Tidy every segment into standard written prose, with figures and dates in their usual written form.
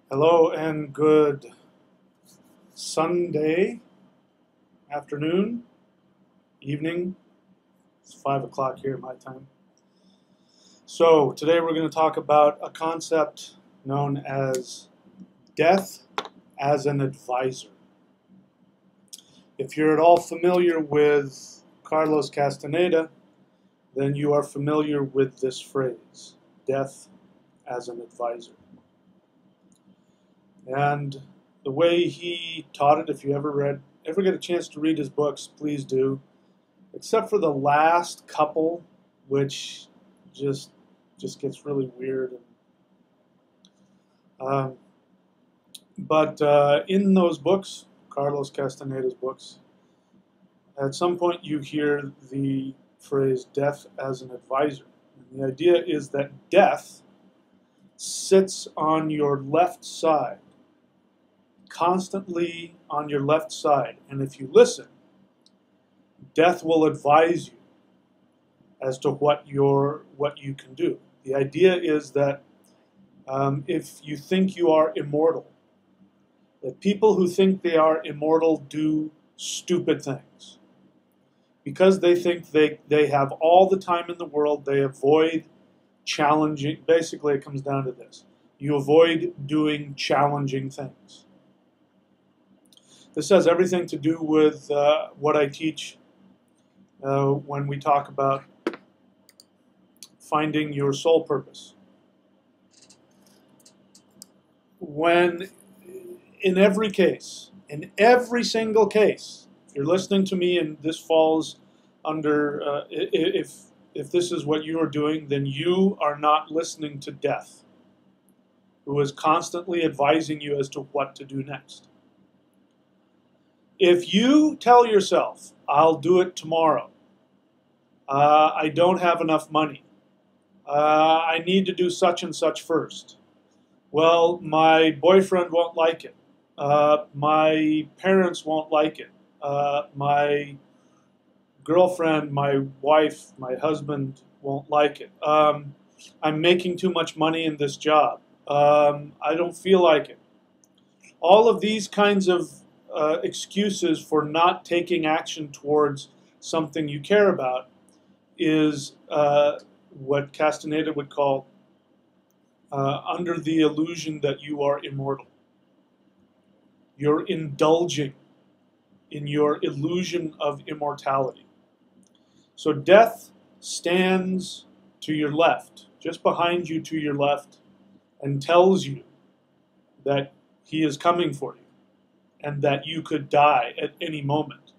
Hello and good Sunday afternoon, evening. It's 5 o'clock here at my time. So today we're going to talk about a concept known as death as an advisor. If you're at all familiar with Carlos Castaneda, then you are familiar with this phrase, death as an advisor. And the way he taught it, if you ever get a chance to read his books, please do. Except for the last couple, which just gets really weird. But in those books, Carlos Castaneda's books, at some point you hear the phrase "death as an advisor." And the idea is that death sits on your left side, constantly on your left side, and if you listen, death will advise you as to what you can do. The idea is that if you think you are immortal, that people who think they are immortal do stupid things. Because they think they have all the time in the world, they avoid challenging. Basically, it comes down to this. You avoid doing challenging things. This has everything to do with what I teach when we talk about finding your soul purpose. When, in every case, in every single case, if you're listening to me and this falls under, if this is what you are doing, then you are not listening to death, who is constantly advising you as to what to do next. If you tell yourself, I'll do it tomorrow, I don't have enough money, I need to do such and such first, well, my boyfriend won't like it, my parents won't like it, my girlfriend, my wife, my husband won't like it, I'm making too much money in this job, I don't feel like it. All of these kinds of excuses for not taking action towards something you care about is what Castaneda would call under the illusion that you are immortal. You're indulging in your illusion of immortality. So death stands to your left, just behind you to your left, and tells you that he is coming for you, and that you could die at any moment.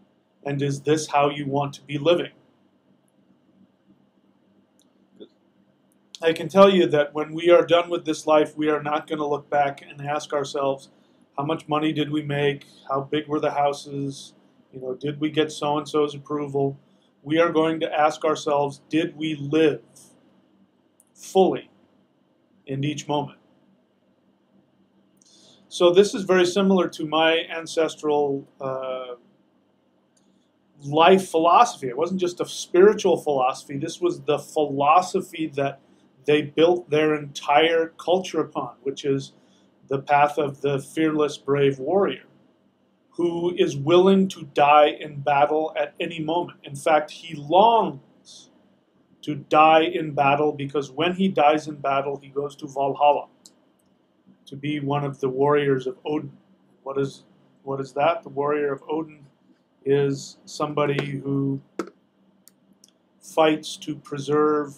And is this how you want to be living? I can tell you that when we are done with this life, we are not going to look back and ask ourselves, how much money did we make? How big were the houses? Did we get so-and-so's approval? We are going to ask ourselves, did we live fully in each moment? So this is very similar to my ancestral life philosophy. It wasn't just a spiritual philosophy. This was the philosophy that they built their entire culture upon, which is the path of the fearless, brave warrior who is willing to die in battle at any moment. In fact, he longs to die in battle because when he dies in battle, he goes to Valhalla to be one of the warriors of Odin. What is that? The warrior of Odin is somebody who fights to preserve.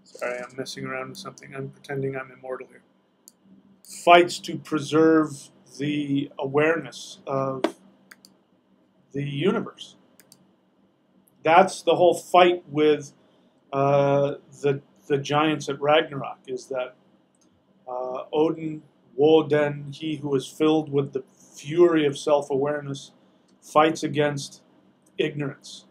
Sorry, I'm messing around with something. I'm pretending I'm immortal here. Fights to preserve the awareness of the universe. That's the whole fight with the giants at Ragnarok, is that Odin, Woden, he who is filled with the fury of self-awareness, fights against ignorance.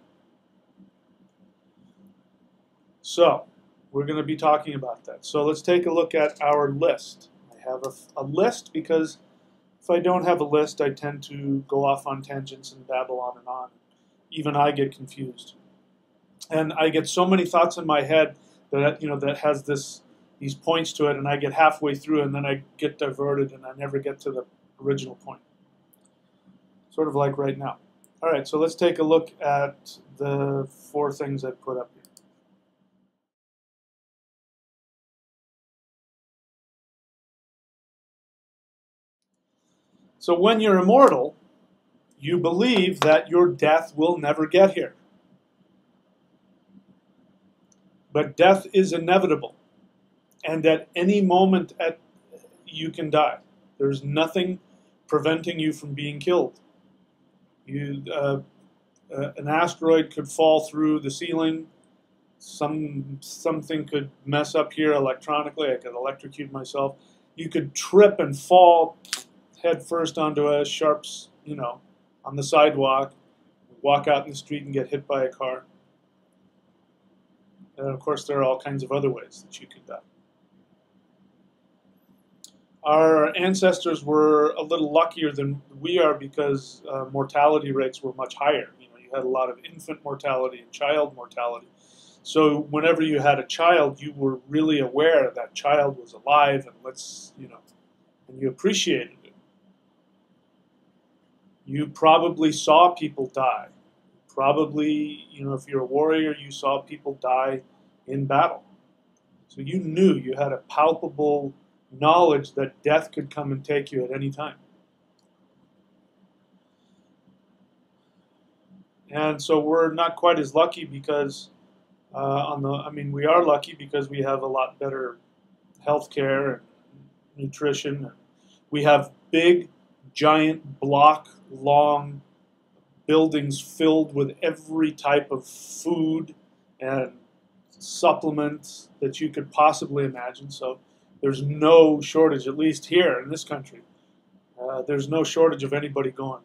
So, we're going to be talking about that. So let's take a look at our list. I have a list because if I don't have a list, I tend to go off on tangents and babble on and on. Even I get confused. And I get so many thoughts in my head that, that has this these points to it, and I get halfway through, and then I get diverted, and I never get to the original point. Sort of like right now. All right, so let's take a look at the 4 things I put up here. So when you're immortal, you believe that your death will never get here. But death is inevitable, and at any moment you can die. There's nothing preventing you from being killed. An asteroid could fall through the ceiling. Something could mess up here electronically. I could electrocute myself. You could trip and fall head first onto a sharps, on the sidewalk, walk out in the street and get hit by a car. And of course, there are all kinds of other ways that you could die. Our ancestors were a little luckier than we are because mortality rates were much higher. You had a lot of infant mortality and child mortality. So whenever you had a child, you were really aware that child was alive, and and you appreciated it. You probably saw people die. Probably, if you're a warrior, you saw people die in battle. So you knew, you had a palpable knowledge that death could come and take you at any time. And so we're not quite as lucky because we are lucky because we have a lot better health care and nutrition. We have big, giant, block-long buildings filled with every type of food and supplement that you could possibly imagine. So there's no shortage, at least here in this country. There's no shortage of anybody going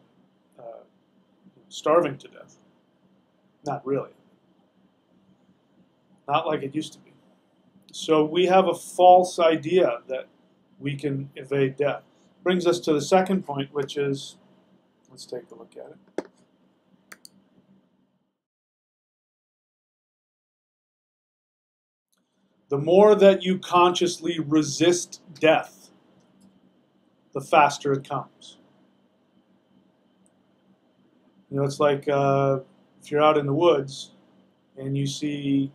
starving to death. Not really. Not like it used to be. So we have a false idea that we can evade death. Brings us to the second point, which is, let's take a look at it. The more that you consciously resist death, the faster it comes. It's like if you're out in the woods and you see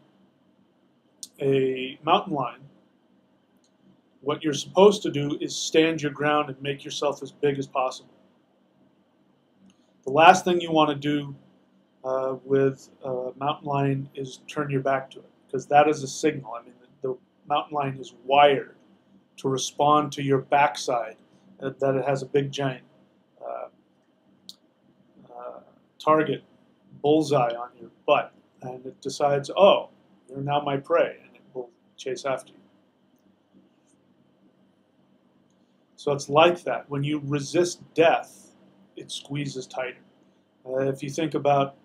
a mountain lion, what you're supposed to do is stand your ground and make yourself as big as possible. The last thing you want to do with a mountain lion is turn your back to it, because that is a signal. The mountain lion is wired to respond to your backside, that it has a big giant target, bullseye on your butt, and it decides, oh, you're now my prey, and it will chase after you. So it's like that. When you resist death, it squeezes tighter. If you think about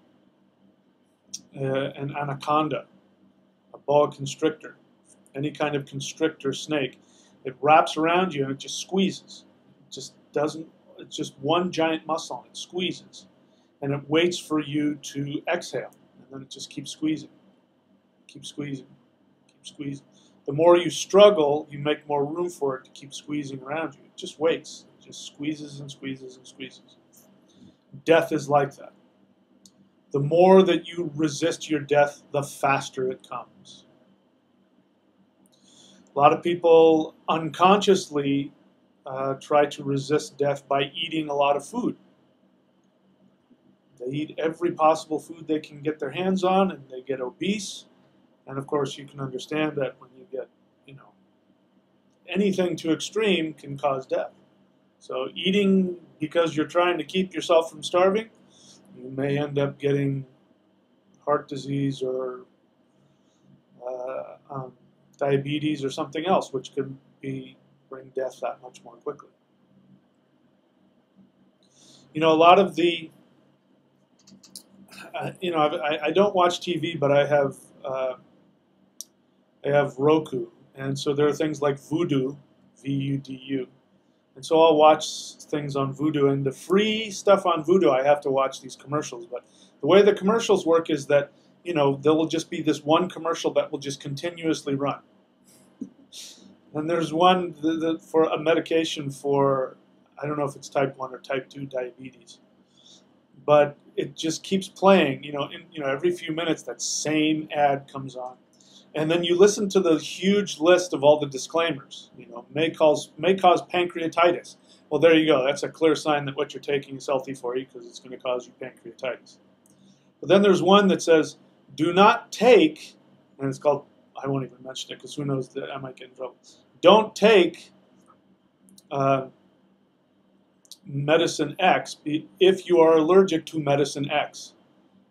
an anaconda, a boa constrictor, any kind of constrictor snake, it wraps around you and it just squeezes. It's just one giant muscle, and it squeezes. And it waits for you to exhale, and then it just keeps squeezing, keep squeezing, keep squeezing. The more you struggle, you make more room for it to keep squeezing around you. It just waits. It just squeezes and squeezes and squeezes. Death is like that. The more that you resist your death, the faster it comes. A lot of people unconsciously try to resist death by eating a lot of food. They eat every possible food they can get their hands on, and they get obese. And of course, you can understand that when you get, anything too extreme can cause death. So eating because you're trying to keep yourself from starving, you may end up getting heart disease or diabetes or something else, which could bring death that much more quickly. A lot of the I don't watch TV, but I have Roku, and so there are things like Vudu, V-U-D-U, and so I'll watch things on Vudu, and the free stuff on Vudu, I have to watch these commercials. But the way the commercials work is that there will just be this one commercial that will just continuously run, And there's one for a medication for, I don't know if it's type 1 or type 2 diabetes, but it just keeps playing. Every few minutes that same ad comes on. And then you listen to the huge list of all the disclaimers. May cause pancreatitis. Well, there you go. That's a clear sign that what you're taking is healthy for you, because it's going to cause you pancreatitis. But then there's one that says, do not take, and it's called, I won't even mention it because who knows that I might get in trouble. Don't take medicine X if you are allergic to medicine X.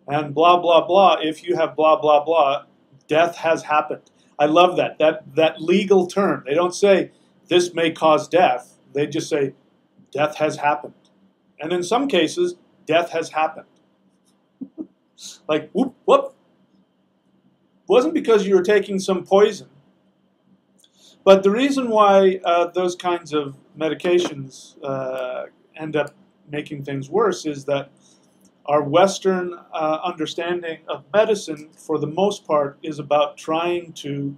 And blah, blah, blah, if you have blah, blah, blah, death has happened. I love that. That legal term. They don't say this may cause death. They just say death has happened. And in some cases, death has happened. Like, whoop, whoop. Wasn't because you were taking some poison. But the reason why those kinds of medications end up making things worse is that our Western understanding of medicine, for the most part, is about trying to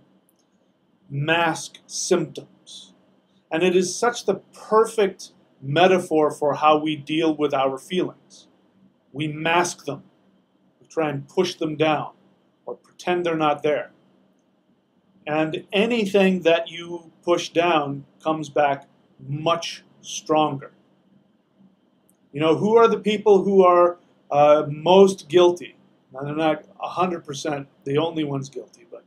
mask symptoms. And it is such the perfect metaphor for how we deal with our feelings. We mask them. We try and push them down or pretend they're not there. And anything that you push down comes back much stronger. Who are the people who are most guilty? Now, they're not 100% the only ones guilty, but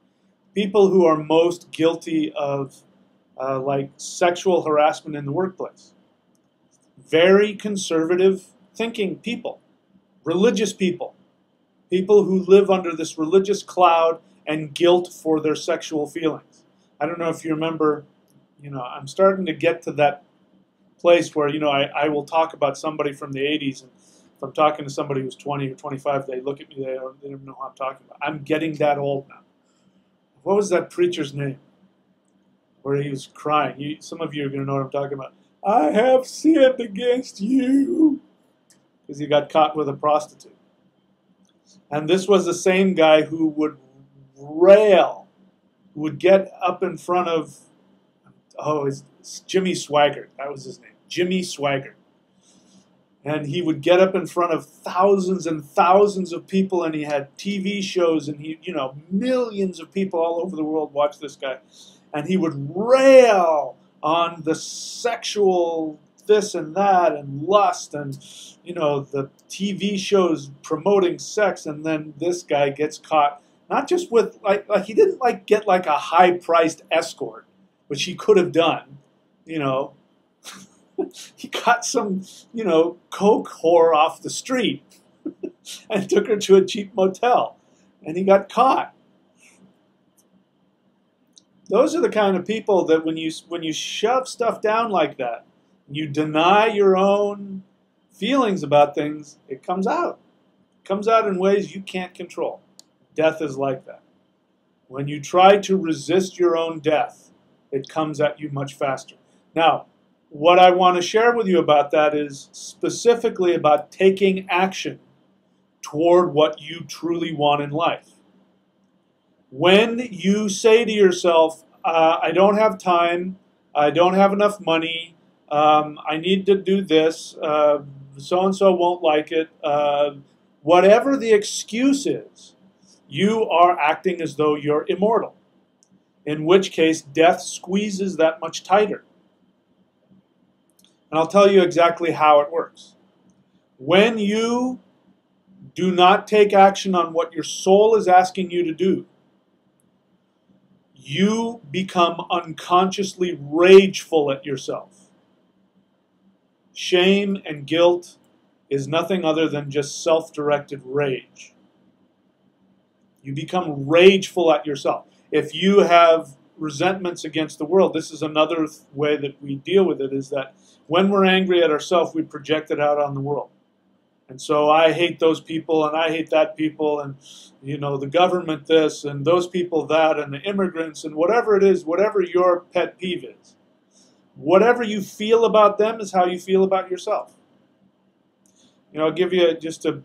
people who are most guilty of like sexual harassment in the workplace. Very conservative thinking people, religious people, people who live under this religious cloud and guilt for their sexual feelings. I don't know if you remember, I'm starting to get to that place where, I will talk about somebody from the 80s, and if I'm talking to somebody who's 20 or 25, they look at me, they don't know who I'm talking about. I'm getting that old now. What was that preacher's name? Where he was crying. Some of you are going to know what I'm talking about. I have sinned against you. Because he got caught with a prostitute. And this was the same guy who would rail, who would get up in front of, it's Jimmy Swaggart. That was his name. Jimmy Swaggart. And he would get up in front of thousands and thousands of people, and he had TV shows, and millions of people all over the world watch this guy. And he would rail on the sexual this and that and lust and, the TV shows promoting sex. And then this guy gets caught, not just with, like he didn't get like a high-priced escort, which he could have done, He got some, coke whore off the street and took her to a cheap motel, and he got caught. Those are the kind of people that when you shove stuff down like that, you deny your own feelings about things, it comes out. It comes out in ways you can't control. Death is like that. When you try to resist your own death, it comes at you much faster. Now, what I want to share with you about that is specifically about taking action toward what you truly want in life. When you say to yourself, I don't have time, I don't have enough money, I need to do this, so-and-so won't like it, whatever the excuse is, you are acting as though you're immortal, in which case death squeezes that much tighter. And I'll tell you exactly how it works. When you do not take action on what your soul is asking you to do, you become unconsciously rageful at yourself. Shame and guilt is nothing other than just self-directed rage. You become rageful at yourself. If you have resentments against the world, this is another way that we deal with it, is that when we're angry at ourselves, we project it out on the world. And so I hate those people, and I hate that people, and the government this, and those people that, and the immigrants, and whatever it is, whatever your pet peeve is. Whatever you feel about them is how you feel about yourself. I'll give you just to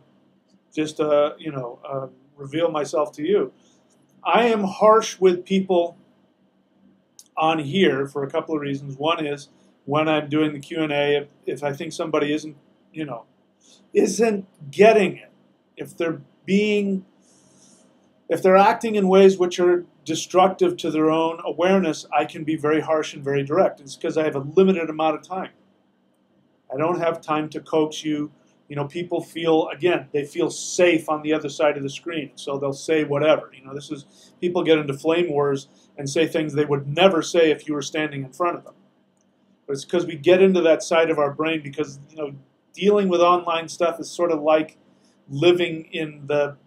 reveal myself to you. I am harsh with people on here for a couple of reasons. One is when I'm doing the Q&A, if I think somebody isn't, isn't getting it, if they're acting in ways which are destructive to their own awareness, I can be very harsh and very direct. It's because I have a limited amount of time. I don't have time to coax you. People feel, again, they feel safe on the other side of the screen, so they'll say whatever. People get into flame wars and say things they would never say if you were standing in front of them. But it's because we get into that side of our brain because, dealing with online stuff is sort of like living in the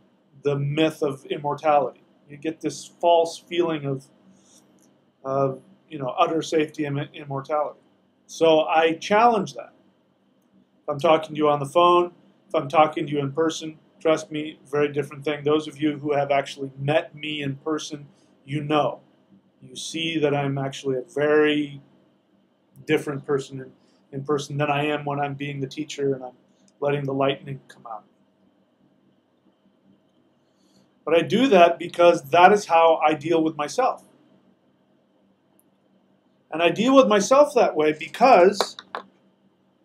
myth of immortality. You get this false feeling of utter safety and immortality. So I challenge that. If I'm talking to you on the phone, if I'm talking to you in person, trust me, very different thing. Those of you who have actually met me in person, you see that I'm actually a very different person in person than I am when I'm being the teacher and I'm letting the lightning come out. But I do that because that is how I deal with myself. And I deal with myself that way because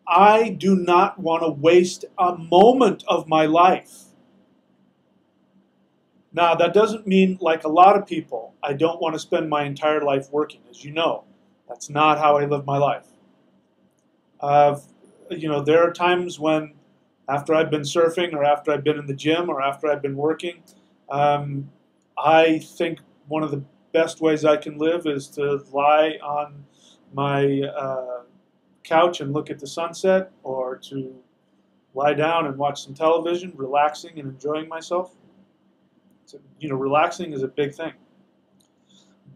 I do not want to waste a moment of my life. Now, that doesn't mean, like a lot of people, I don't want to spend my entire life working. As you know, that's not how I live my life. There are times when, after I've been surfing or after I've been in the gym or after I've been working, I think one of the best ways I can live is to lie on my couch and look at the sunset, or to lie down and watch some television, relaxing and enjoying myself. So, relaxing is a big thing.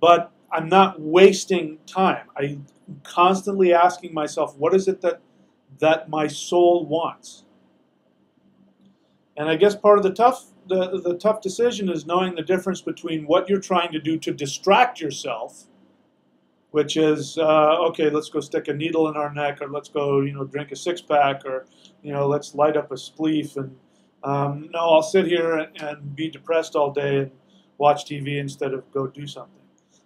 But I'm not wasting time. I'm constantly asking myself, what is it that my soul wants? And I guess part of the tough decision is knowing the difference between what you're trying to do to distract yourself, which is, okay, let's go stick a needle in our neck, or let's go, drink a six-pack, or, let's light up a spleef, and no, I'll sit here and be depressed all day and watch TV instead of go do something.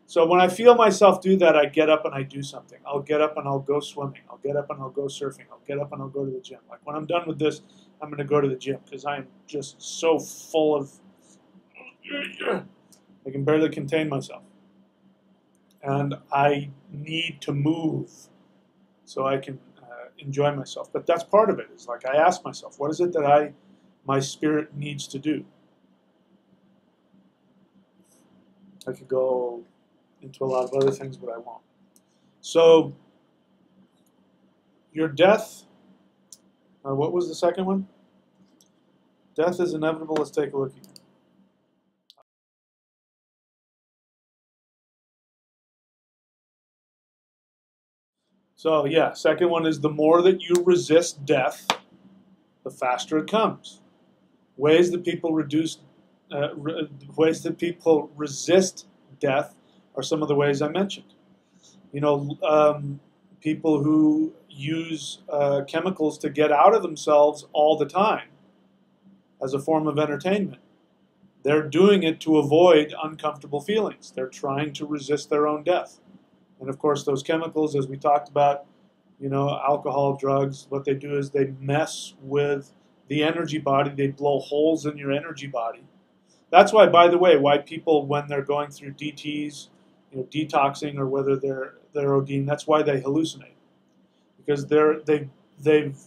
So when I feel myself do that, I get up and I do something. I'll get up and I'll go swimming. I'll get up and I'll go surfing. I'll get up and I'll go to the gym. Like when I'm done with this, I'm going to go to the gym because I am just so full of, I can barely contain myself. And I need to move so I can enjoy myself. But that's part of it. It's like I ask myself, what is it that my spirit needs to do? I could go into a lot of other things, but I won't. So, your death, what was the second one? Death is inevitable. Let's take a look again. So, yeah, second one is the more that you resist death, the faster it comes. Ways that people resist death are some of the ways I mentioned. People who use chemicals to get out of themselves all the time as a form of entertainment. They're doing it to avoid uncomfortable feelings. They're trying to resist their own death. And of course, those chemicals, as we talked about, alcohol, drugs, what they do is they mess with the energy body. They blow holes in your energy body. That's why, by the way, why people, when they're going through DTs, detoxing, or whether they're ODing, that's why they hallucinate. Because they've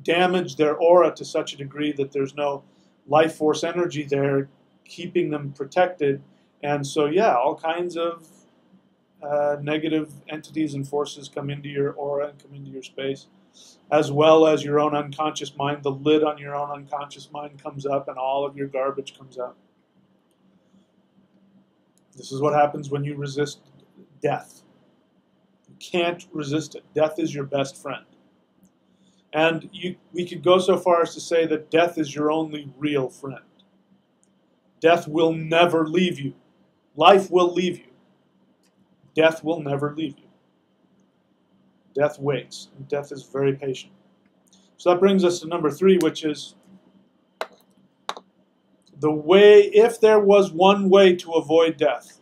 damaged their aura to such a degree that there's no life force energy there keeping them protected. And so, yeah, all kinds of negative entities and forces come into your aura and come into your space, as well as your own unconscious mind. The lid on your own unconscious mind comes up and all of your garbage comes out. This is what happens when you resist death. You can't resist it. Death is your best friend. And we could go so far as to say that death is your only real friend. Death will never leave you. Life will leave you. Death will never leave you. Death waits, and death is very patient. So that brings us to number 3, which is the way, if there was one way to avoid death,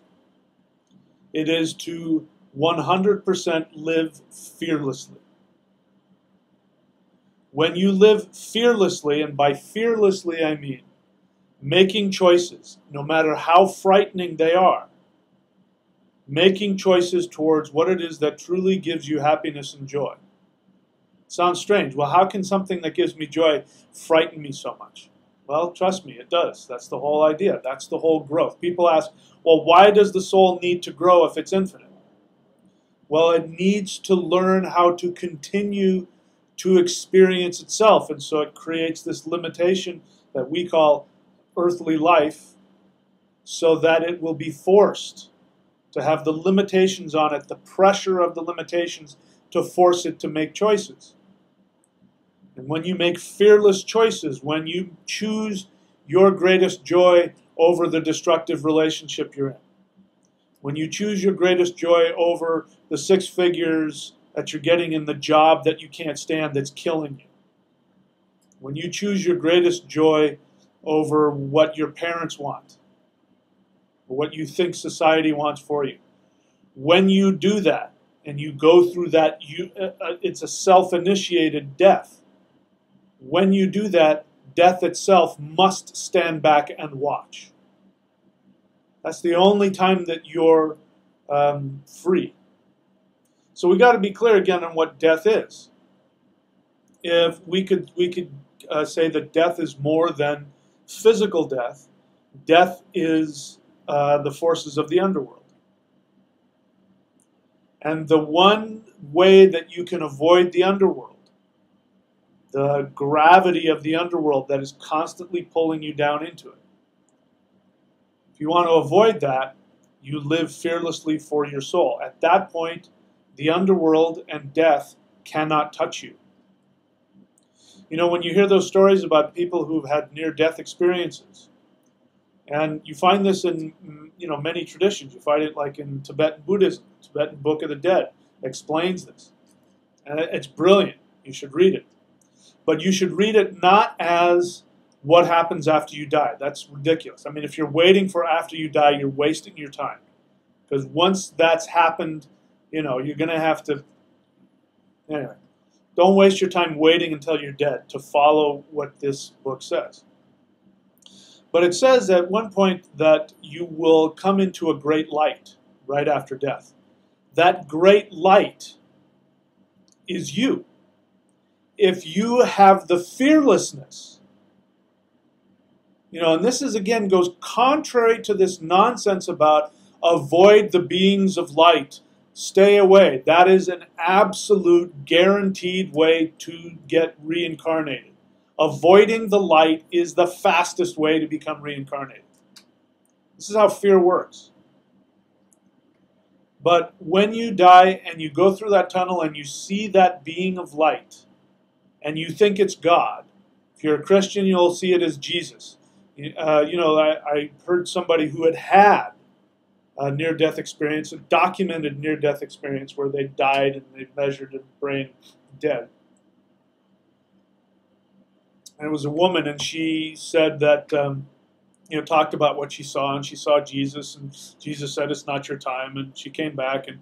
it is to 100% live fearlessly. When you live fearlessly, and by fearlessly I mean making choices, no matter how frightening they are, making choices towards what it is that truly gives you happiness and joy. Sounds strange. Well, how can something that gives me joy frighten me so much? Well, trust me, it does. That's the whole idea. That's the whole growth. People ask, well, why does the soul need to grow if it's infinite? Well, it needs to learn how to continue to experience itself, and so it creates this limitation that we call earthly life, so that it will be forced to have the limitations on it, the pressure of the limitations to force it to make choices. And when you make fearless choices, when you choose your greatest joy over the destructive relationship you're in, when you choose your greatest joy over the 6 figures that you're getting in the job that you can't stand that's killing you, when you choose your greatest joy over what your parents want, or what you think society wants for you, when you do that and you go through that, it's a self-initiated death. When you do that, death itself must stand back and watch. That's the only time that you're free. So we got to be clear again on what death is. If we could say that death is more than physical death. Death is the forces of the underworld. And the one way that you can avoid the underworld, the gravity of the underworld that is constantly pulling you down into it, if you want to avoid that, you live fearlessly for your soul. At that point, the underworld and death cannot touch you. You know, when you hear those stories about people who've had near-death experiences, and you find this in, many traditions. You find it like in Tibetan Buddhism. Tibetan Book of the Dead explains this. And it's brilliant. You should read it. But you should read it not as what happens after you die. That's ridiculous. I mean, if you're waiting for after you die, you're wasting your time. Because once that's happened, you're going to have to... Anyway, don't waste your time waiting until you're dead to follow what this book says. But it says at one point that you will come into a great light right after death. That great light is you. If you have the fearlessness, and this is again goes contrary to this nonsense about avoid the beings of light, stay away. That is an absolute guaranteed way to get reincarnated. Avoiding the light is the fastest way to become reincarnated. This is how fear works. But when you die and you go through that tunnel and you see that being of light and you think it's God, if you're a Christian, you'll see it as Jesus. I heard somebody who had a near-death experience, a documented near-death experience where they died and they measured their brain dead. And it was a woman, and she said that, talked about what she saw, and she saw Jesus, and Jesus said, it's not your time, and she came back, and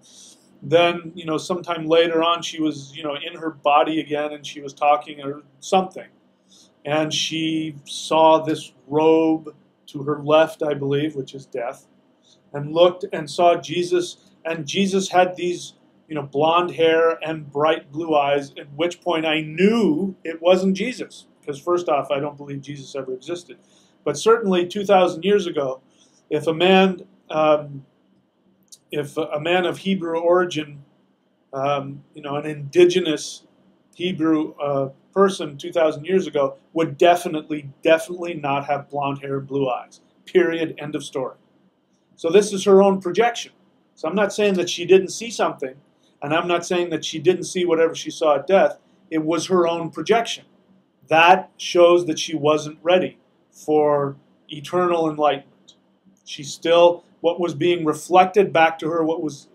then, sometime later on, she was, in her body again, and she was talking or something, and she saw this robe to her left, I believe, which is death, and looked and saw Jesus, and Jesus had these, blonde hair and bright blue eyes, at which point I knew it wasn't Jesus. Because first off, I don't believe Jesus ever existed. But certainly 2,000 years ago, if a man of Hebrew origin, an indigenous Hebrew person 2,000 years ago would definitely not have blonde hair and blue eyes. Period. End of story. So this is her own projection. So I'm not saying that she didn't see something, and I'm not saying that she didn't see whatever she saw at death. It was her own projection. That shows that she wasn't ready for eternal enlightenment. She still, what was being reflected back to her,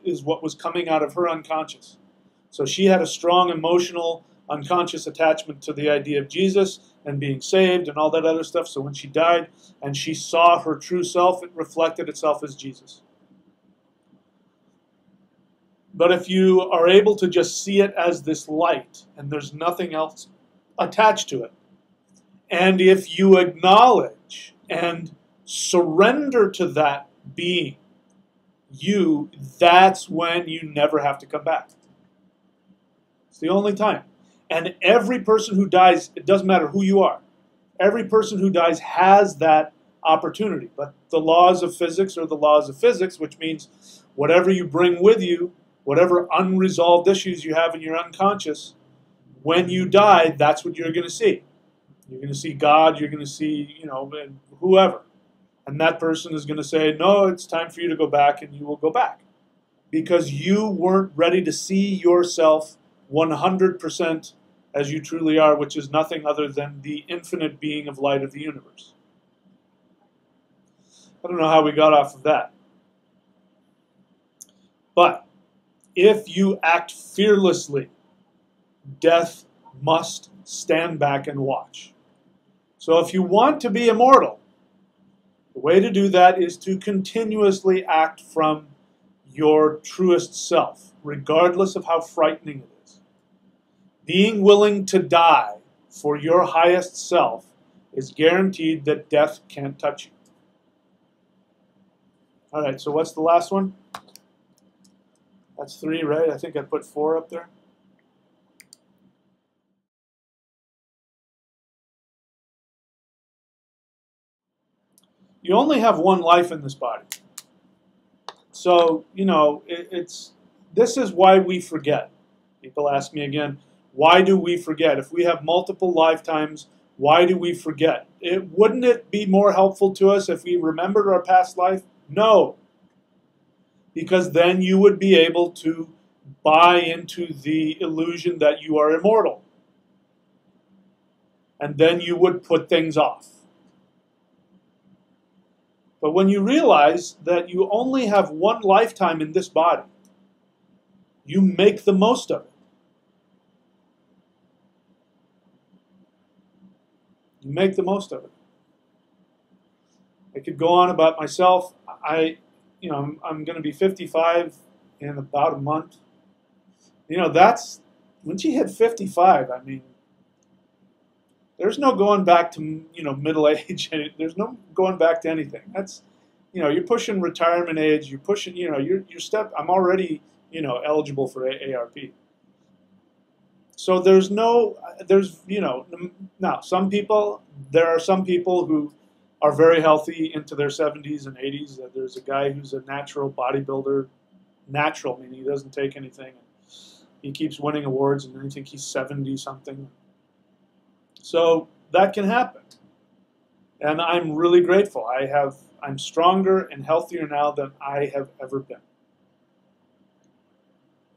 is what was coming out of her unconscious. So she had a strong emotional, unconscious attachment to the idea of Jesus and being saved and all that other stuff. So when she died and she saw her true self, it reflected itself as Jesus. But if you are able to just see it as this light and there's nothing else attached to it, and if you acknowledge and surrender to that being, that's when you never have to come back. It's the only time. And every person who dies, it doesn't matter who you are, every person who dies has that opportunity. But the laws of physics are the laws of physics, which means whatever you bring with you, whatever unresolved issues you have in your unconscious, when you die, that's what you're going to see. You're going to see God, you're going to see, whoever. And that person is going to say, no, it's time for you to go back, and you will go back. Because you weren't ready to see yourself 100% as you truly are, which is nothing other than the infinite being of light of the universe. I don't know how we got off of that. But if you act fearlessly, death must stand back and watch. So if you want to be immortal, the way to do that is to continuously act from your truest self, regardless of how frightening it is. Being willing to die for your highest self is guaranteed that death can't touch you. All right, so what's the last one? That's 3, right? I think I put 4 up there. You only have one life in this body. So, this is why we forget. People ask me again, why do we forget? If we have multiple lifetimes, why do we forget? Wouldn't it be more helpful to us if we remembered our past life? No. Because then you would be able to buy into the illusion that you are immortal. And then you would put things off. But when you realize that you only have one lifetime in this body, you make the most of it. You make the most of it. I could go on about myself. I'm going to be 55 in about a month. That's, once you hit 55, there's no going back to, middle age. There's no going back to anything. That's, you're pushing retirement age. You're pushing, I'm already, eligible for ARP. So there are some people who are very healthy into their 70s and 80s. There's a guy who's a natural bodybuilder, natural, meaning he doesn't take anything. He keeps winning awards, and I think he's 70-something. So that can happen. And I'm really grateful. I'm stronger and healthier now than I have ever been.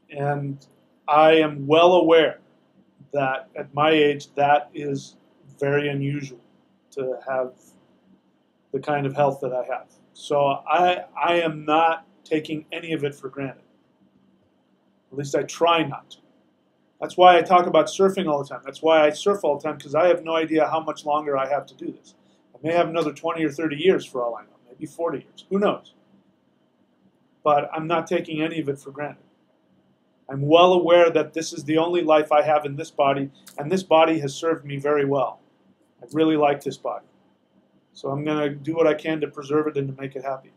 And I am well aware that at my age, that is very unusual to have the kind of health that I have. So I am not taking any of it for granted. At least I try not to. That's why I talk about surfing all the time. That's why I surf all the time, because I have no idea how much longer I have to do this. I may have another 20 or 30 years for all I know, maybe 40 years. Who knows? But I'm not taking any of it for granted. I'm well aware that this is the only life I have in this body, and this body has served me very well. I really like this body. So I'm going to do what I can to preserve it and to make it happy.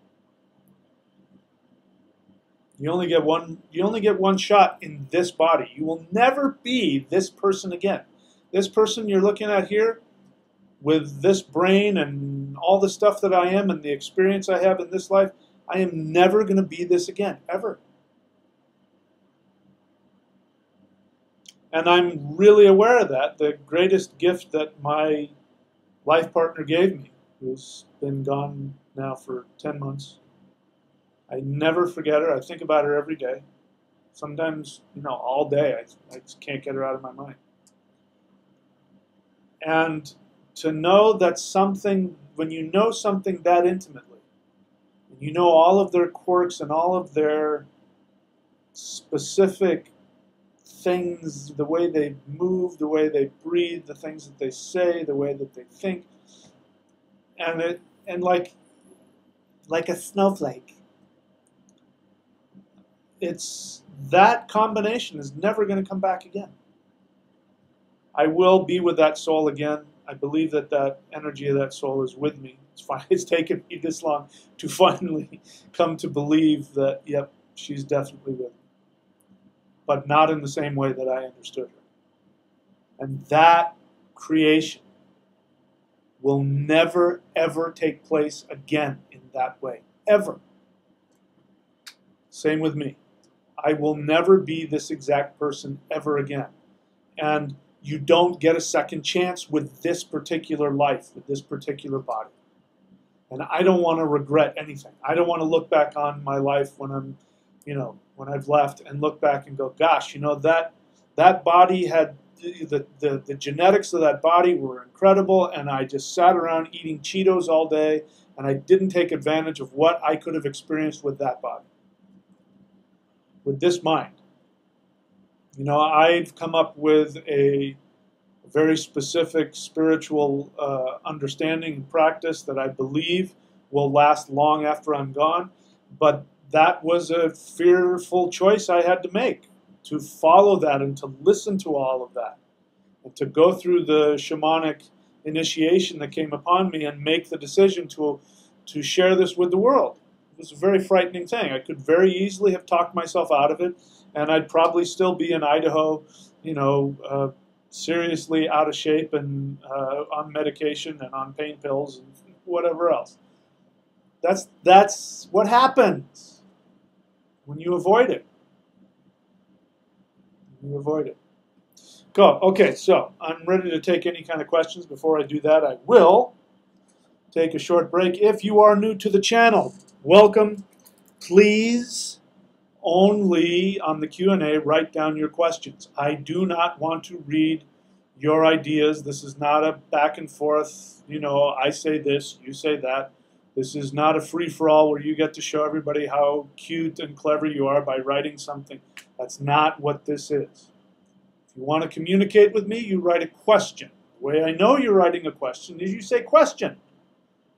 You only get one shot in this body. You will never be this person again. This person you're looking at here, with this brain and all the stuff that I am and the experience I have in this life, I am never going to be this again, ever. And I'm really aware of that. The greatest gift that my life partner gave me, who's been gone now for 10 months, I never forget her. I think about her every day. Sometimes, all day. I just can't get her out of my mind. And to know that something, when you know something that intimately, and you know all of their quirks and all of their specific things, the way they move, the way they breathe, the things that they say, the way that they think, and like a snowflake. it's that combination is never going to come back again. I will be with that soul again. I believe that that energy of that soul is with me. It's taken me this long to finally come to believe that, yep, she's definitely with me. But not in the same way that I understood her. And that creation will never, ever take place again in that way. Ever. Same with me. I will never be this exact person ever again. And you don't get a second chance with this particular life, with this particular body. And I don't want to regret anything. I don't want to look back on my life when I'm, when I've left and look back and go, gosh, that body had, the genetics of that body were incredible, and I just sat around eating Cheetos all day, and I didn't take advantage of what I could have experienced with that body, with this mind. I've come up with a very specific spiritual understanding and practice that I believe will last long after I'm gone, but that was a fearful choice I had to make, to follow that and to listen to all of that, and to go through the shamanic initiation that came upon me and make the decision to share this with the world. It was a very frightening thing. I could very easily have talked myself out of it, and I'd probably still be in Idaho, seriously out of shape and on medication and on pain pills and whatever else. That's what happens when you avoid it. You avoid it. Go. Okay, so I'm ready to take any kind of questions. Before I do that, I will take a short break. If you are new to the channel, welcome. Please only on the Q&A write down your questions. I do not want to read your ideas. This is not a back and forth, I say this, you say that. This is not a free-for-all where you get to show everybody how cute and clever you are by writing something. That's not what this is. If you want to communicate with me, you write a question. The way I know you're writing a question is you say question.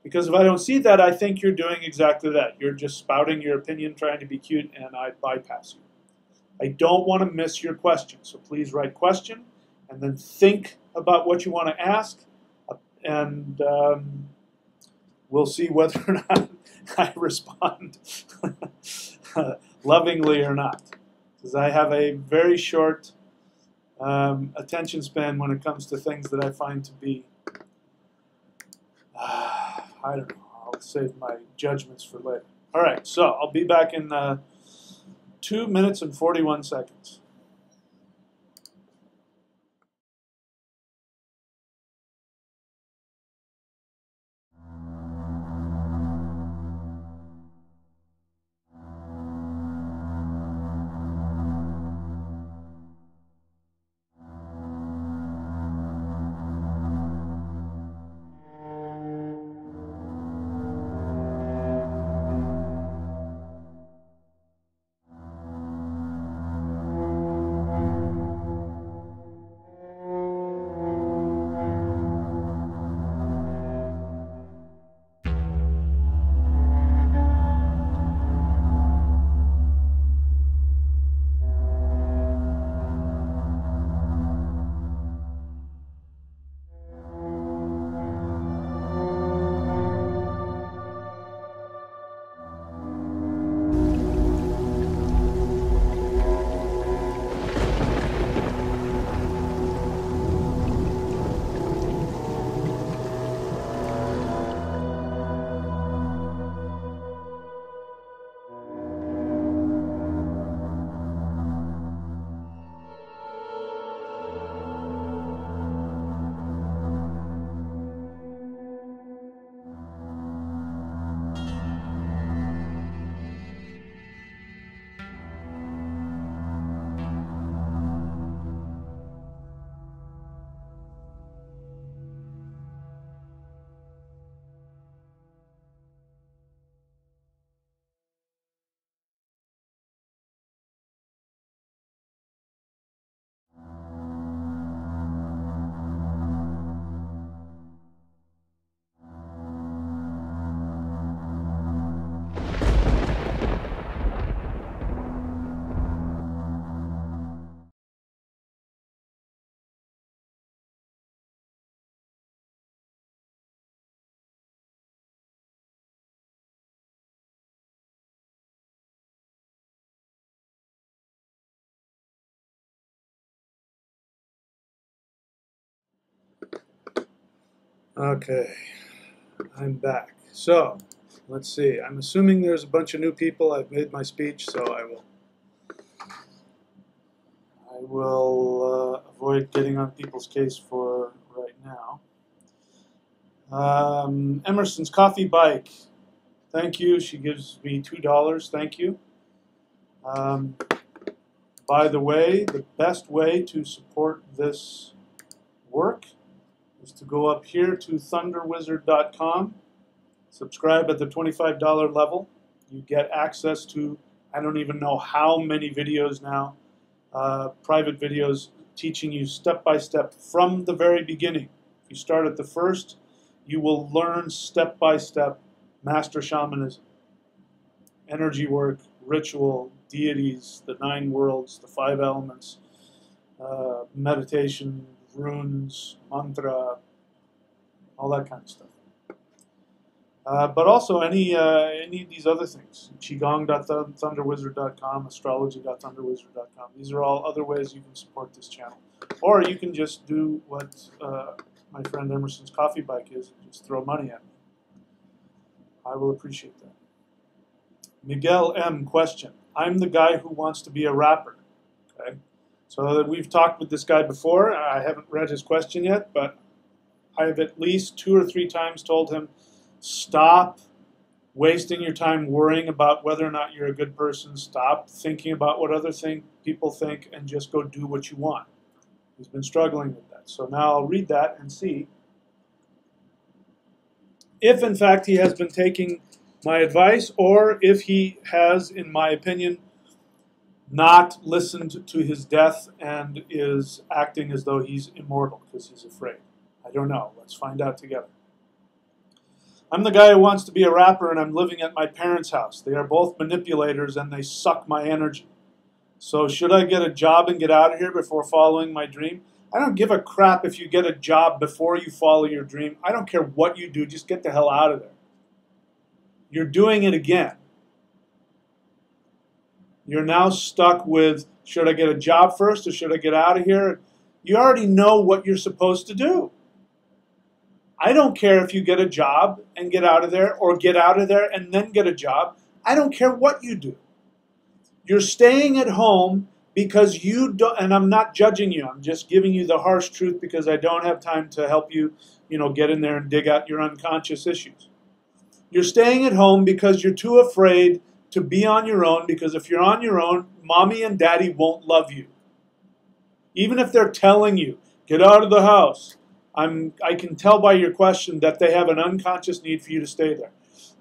Because if I don't see that, I think you're doing exactly that. You're just spouting your opinion, trying to be cute, and I bypass you. I don't want to miss your question, so please write question, and then think about what you want to ask, and we'll see whether or not I respond lovingly or not. Because I have a very short attention span when it comes to things that I find to be, I don't know, I'll save my judgments for later. All right, so I'll be back in 2 minutes and 41 seconds. Okay, I'm back. So, let's see. I'm assuming there's a bunch of new people. I've made my speech, so I will avoid getting on people's case for right now. Emerson's Coffee Bike. Thank you. She gives me $2. Thank you. By the way, the best way to support this work is to go up here to thunderwizard.com, subscribe at the $25 level. You get access to, I don't even know how many videos now, private videos teaching you step by step from the very beginning. If you start at the first, you will learn step by step Master Shamanism, energy work, ritual, deities, the 9 worlds, the 5 elements, meditation, runes, mantra, all that kind of stuff. But also any of these other things, Qigong.thunderwizard.com, astrology.thunderwizard.com. These are all other ways you can support this channel. Or you can just do what my friend Emerson's Coffee Bike is, and just throw money at me. I will appreciate that. Miguel M. question. I'm the guy who wants to be a rapper. Okay, so we've talked with this guy before. I haven't read his question yet, but I've at least 2 or 3 times told him, stop wasting your time worrying about whether or not you're a good person. Stop thinking about what other people think, and just go do what you want. He's been struggling with that. So now I'll read that and see if, in fact, he has been taking my advice, or if he has, in my opinion, not listened to his death and is acting as though he's immortal because he's afraid. I don't know. Let's find out together. I'm the guy who wants to be a rapper, and I'm living at my parents' house. They are both manipulators, and they suck my energy. So should I get a job and get out of here before following my dream? I don't give a crap if you get a job before you follow your dream. I don't care what you do. Just get the hell out of there. You're doing it again. You're now stuck with, should I get a job first or should I get out of here? You already know what you're supposed to do. I don't care if you get a job and get out of there, or get out of there and then get a job. I don't care what you do. You're staying at home because you don't, and I'm not judging you. I'm just giving you the harsh truth because I don't have time to help you, get in there and dig out your unconscious issues. You're staying at home because you're too afraid to be on your own, because if you're on your own, mommy and daddy won't love you. Even if they're telling you, get out of the house. I can tell by your question that they have an unconscious need for you to stay there.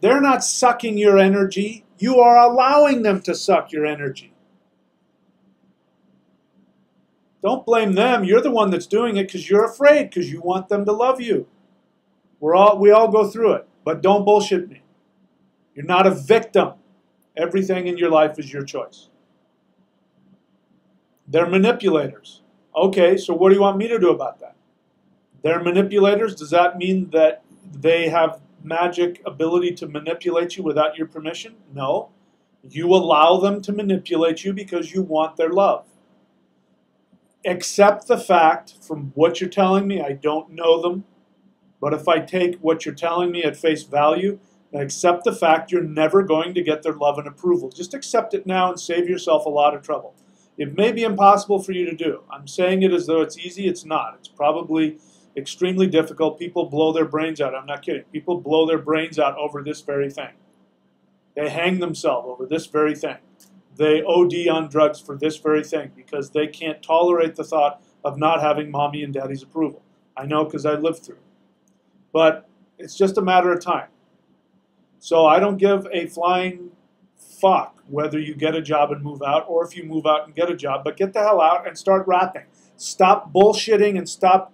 They're not sucking your energy. You are allowing them to suck your energy. Don't blame them. You're the one that's doing it because you're afraid, because you want them to love you. We all go through it. But don't bullshit me. You're not a victim. Everything in your life is your choice. They're manipulators. Okay, so what do you want me to do about that? They're manipulators. Does that mean that they have magic ability to manipulate you without your permission? No. You allow them to manipulate you because you want their love. Accept the fact from what you're telling me. I don't know them. But if I take what you're telling me at face value, and accept the fact you're never going to get their love and approval. Just accept it now and save yourself a lot of trouble. It may be impossible for you to do. I'm saying it as though it's easy. It's not. It's probably extremely difficult. People blow their brains out. I'm not kidding. People blow their brains out over this very thing. They hang themselves over this very thing. They OD on drugs for this very thing because they can't tolerate the thought of not having mommy and daddy's approval. I know because I lived through it. But it's just a matter of time. So I don't give a flying fuck whether you get a job and move out, or if you move out and get a job, but get the hell out and start rapping. Stop bullshitting and stop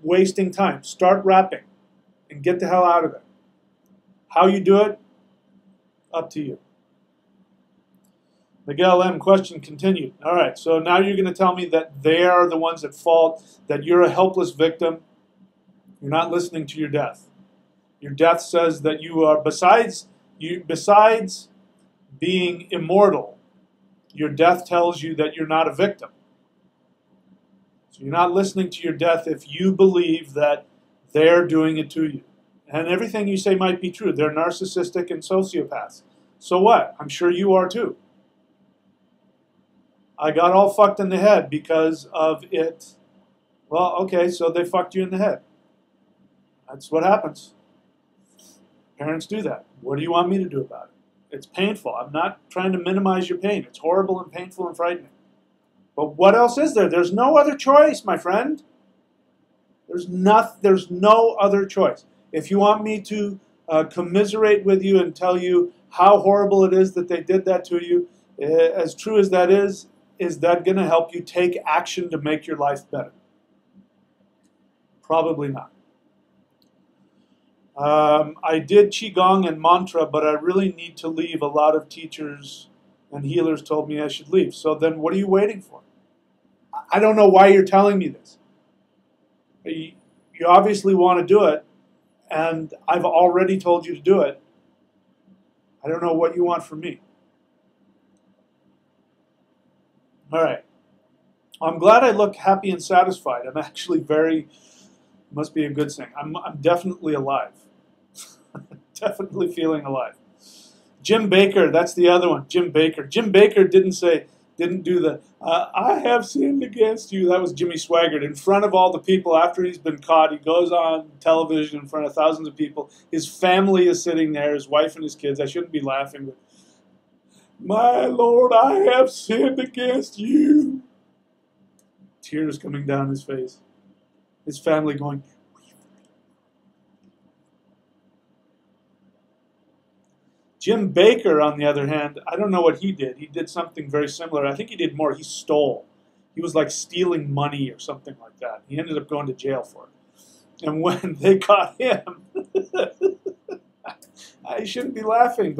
wasting time. Start rapping and get the hell out of it. How you do it, up to you. Miguel M. question continued. All right, so now you're going to tell me that they are the ones at fault, that you're a helpless victim. You're not listening to your death. Your death says that you are, besides being immortal, your death tells you that you're not a victim. So you're not listening to your death if you believe that They're doing it to you. And everything you say might be true. They're narcissistic and sociopaths. So what? I'm sure you are too. I got all fucked in the head because of it. Well, okay, so they fucked you in the head. That's what happens. Parents do that. What do you want me to do about it? It's painful. I'm not trying to minimize your pain. It's horrible and painful and frightening. But what else is there? There's no other choice, my friend. There's no other choice. If you want me to commiserate with you and tell you how horrible it is that they did that to you, as true as that is that going to help you take action to make your life better? Probably not. I did Qigong and mantra, but I really need to leave. A lot of teachers and healers told me I should leave. So then what are you waiting for? I don't know why you're telling me this. You obviously want to do it, and I've already told you to do it. I don't know what you want from me. All right. I'm glad I look happy and satisfied. I'm actually must be a good thing. I'm definitely alive. Definitely feeling alive. Jim Baker, that's the other one. Jim Baker. Jim Baker didn't do the, I have sinned against you. That was Jimmy Swaggart. In front of all the people, after he's been caught, he goes on television in front of thousands of people. His family is sitting there, his wife and his kids. I shouldn't be laughing, but, my Lord, I have sinned against you. Tears coming down his face. His family going, Jim Baker, on the other hand, I don't know what he did. He did something very similar. I think he did more. He stole. He was like stealing money or something like that. He ended up going to jail for it. And when they caught him, I shouldn't be laughing,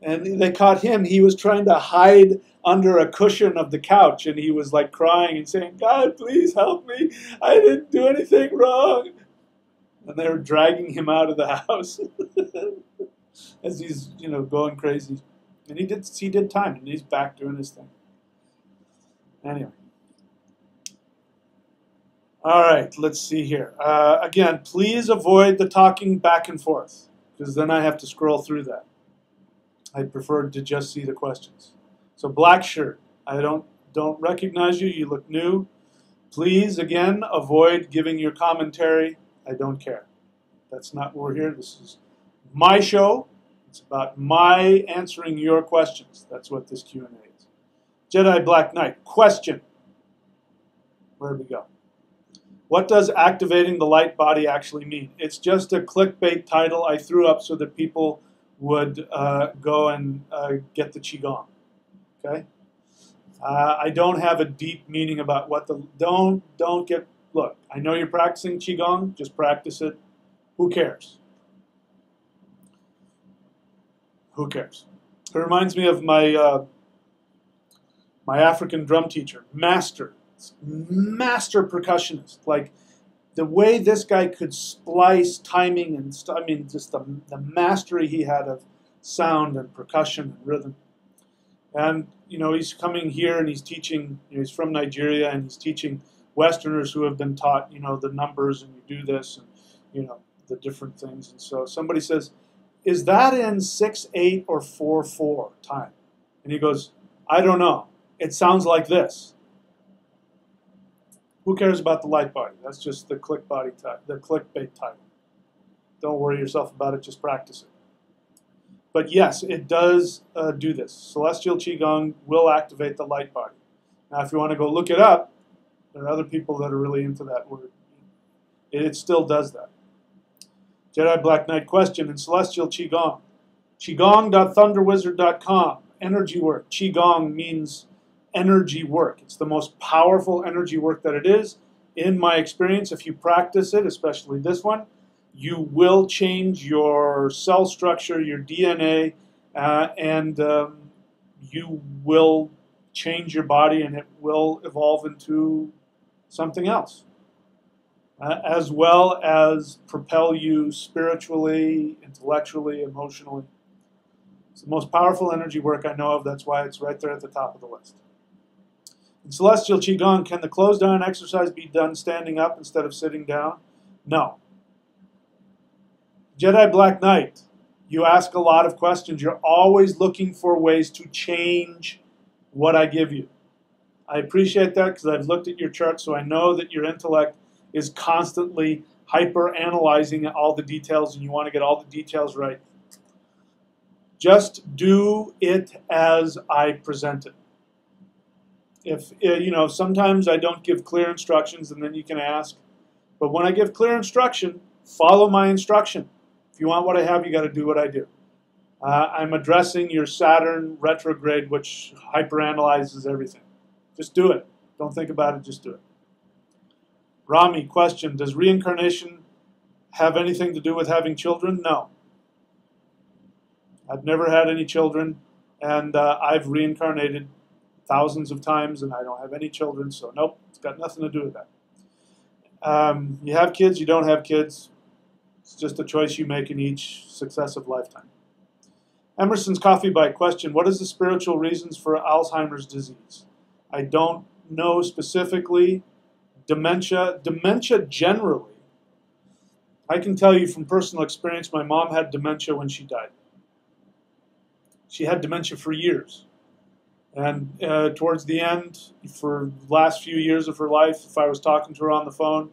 and they caught him, he was trying to hide under a cushion of the couch, and he was like crying and saying, God, please help me. I didn't do anything wrong. And they were dragging him out of the house. As he's, going crazy. And he did time, and he's back doing his thing. Anyway. All right, let's see here. Again, please avoid the talking back and forth, because then I have to scroll through that. I prefer to just see the questions. So black shirt. I don't recognize you. You look new. Please, again, avoid giving your commentary. I don't care. That's not what we're here. This is my show. It's about my answering your questions. That's what this Q&A is. Jedi Black Knight. Question. Where did we go? What does activating the light body actually mean? It's just a clickbait title I threw up so that people would go and get the Qigong. Okay? I don't have a deep meaning about what the... Look, I know you're practicing Qigong. Just practice it. Who cares? Who cares? It reminds me of my my African drum teacher, master percussionist. Like the way this guy could splice timing and stuff. I mean, just the mastery he had of sound and percussion and rhythm. And he's coming here and he's teaching. He's from Nigeria and he's teaching Westerners who have been taught, the numbers and you do this and the different things. And so somebody says, is that in 6/8 or 4/4 time? And he goes, I don't know. It sounds like this. Who cares about the light body? That's just the clickbait title. Don't worry yourself about it. Just practice it. But yes, it does do this. Celestial Qigong will activate the light body. Now, if you want to go look it up, there are other people that are really into that word. It still does that. Jedi Black Knight question in Celestial Qigong. Qigong.thunderwizard.com. Energy work. Qigong means energy work. It's the most powerful energy work that it is. In my experience, if you practice it, especially this one, you will change your cell structure, your DNA, and you will change your body and it will evolve into something else. As well as propel you spiritually, intellectually, emotionally. It's the most powerful energy work I know of. That's why it's right there at the top of the list. In Celestial Qigong, can the close down exercise be done standing up instead of sitting down? No. Jedi Black Knight, you ask a lot of questions. You're always looking for ways to change what I give you. I appreciate that because I've looked at your chart, so I know that your intellect is constantly hyper-analyzing all the details, and you want to get all the details right. Just do it as I present it. If sometimes I don't give clear instructions, and then you can ask. But when I give clear instruction, follow my instruction. If you want what I have, you got to do what I do. I'm addressing your Saturn retrograde, which hyperanalyzes everything. Just do it. Don't think about it, just do it. Rami, question, does reincarnation have anything to do with having children? No. I've never had any children, and I've reincarnated thousands of times, and I don't have any children, so nope, it's got nothing to do with that. You have kids, you don't have kids. It's just a choice you make in each successive lifetime. Emerson's Coffee Bite question, what is the spiritual reasons for Alzheimer's disease? I don't know specifically. Dementia generally, I can tell you from personal experience, my mom had dementia when she died. She had dementia for years. And towards the end, for the last few years of her life, if I was talking to her on the phone,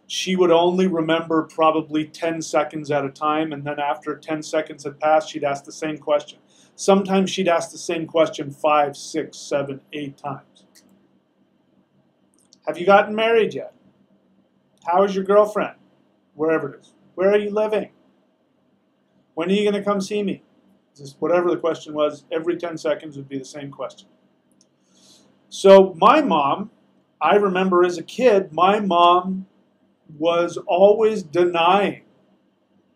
she would only remember probably 10 seconds at a time, and then after 10 seconds had passed, she'd ask the same question. Sometimes she'd ask the same question 5, 6, 7, 8 times. Have you gotten married yet? How is your girlfriend? Wherever it is. Where are you living? When are you going to come see me? Just whatever the question was, every 10 seconds would be the same question. So my mom, I remember as a kid, my mom was always denying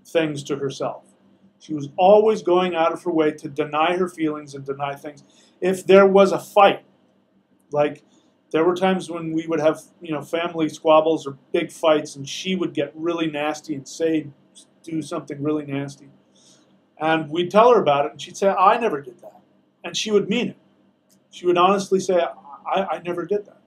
things to herself. She was always going out of her way to deny her feelings and deny things. If there was a fight, like there were times when we would have, family squabbles or big fights, and she would get really nasty and do something really nasty. And we'd tell her about it, and she'd say, I never did that. And she would mean it. She would honestly say, I never did that.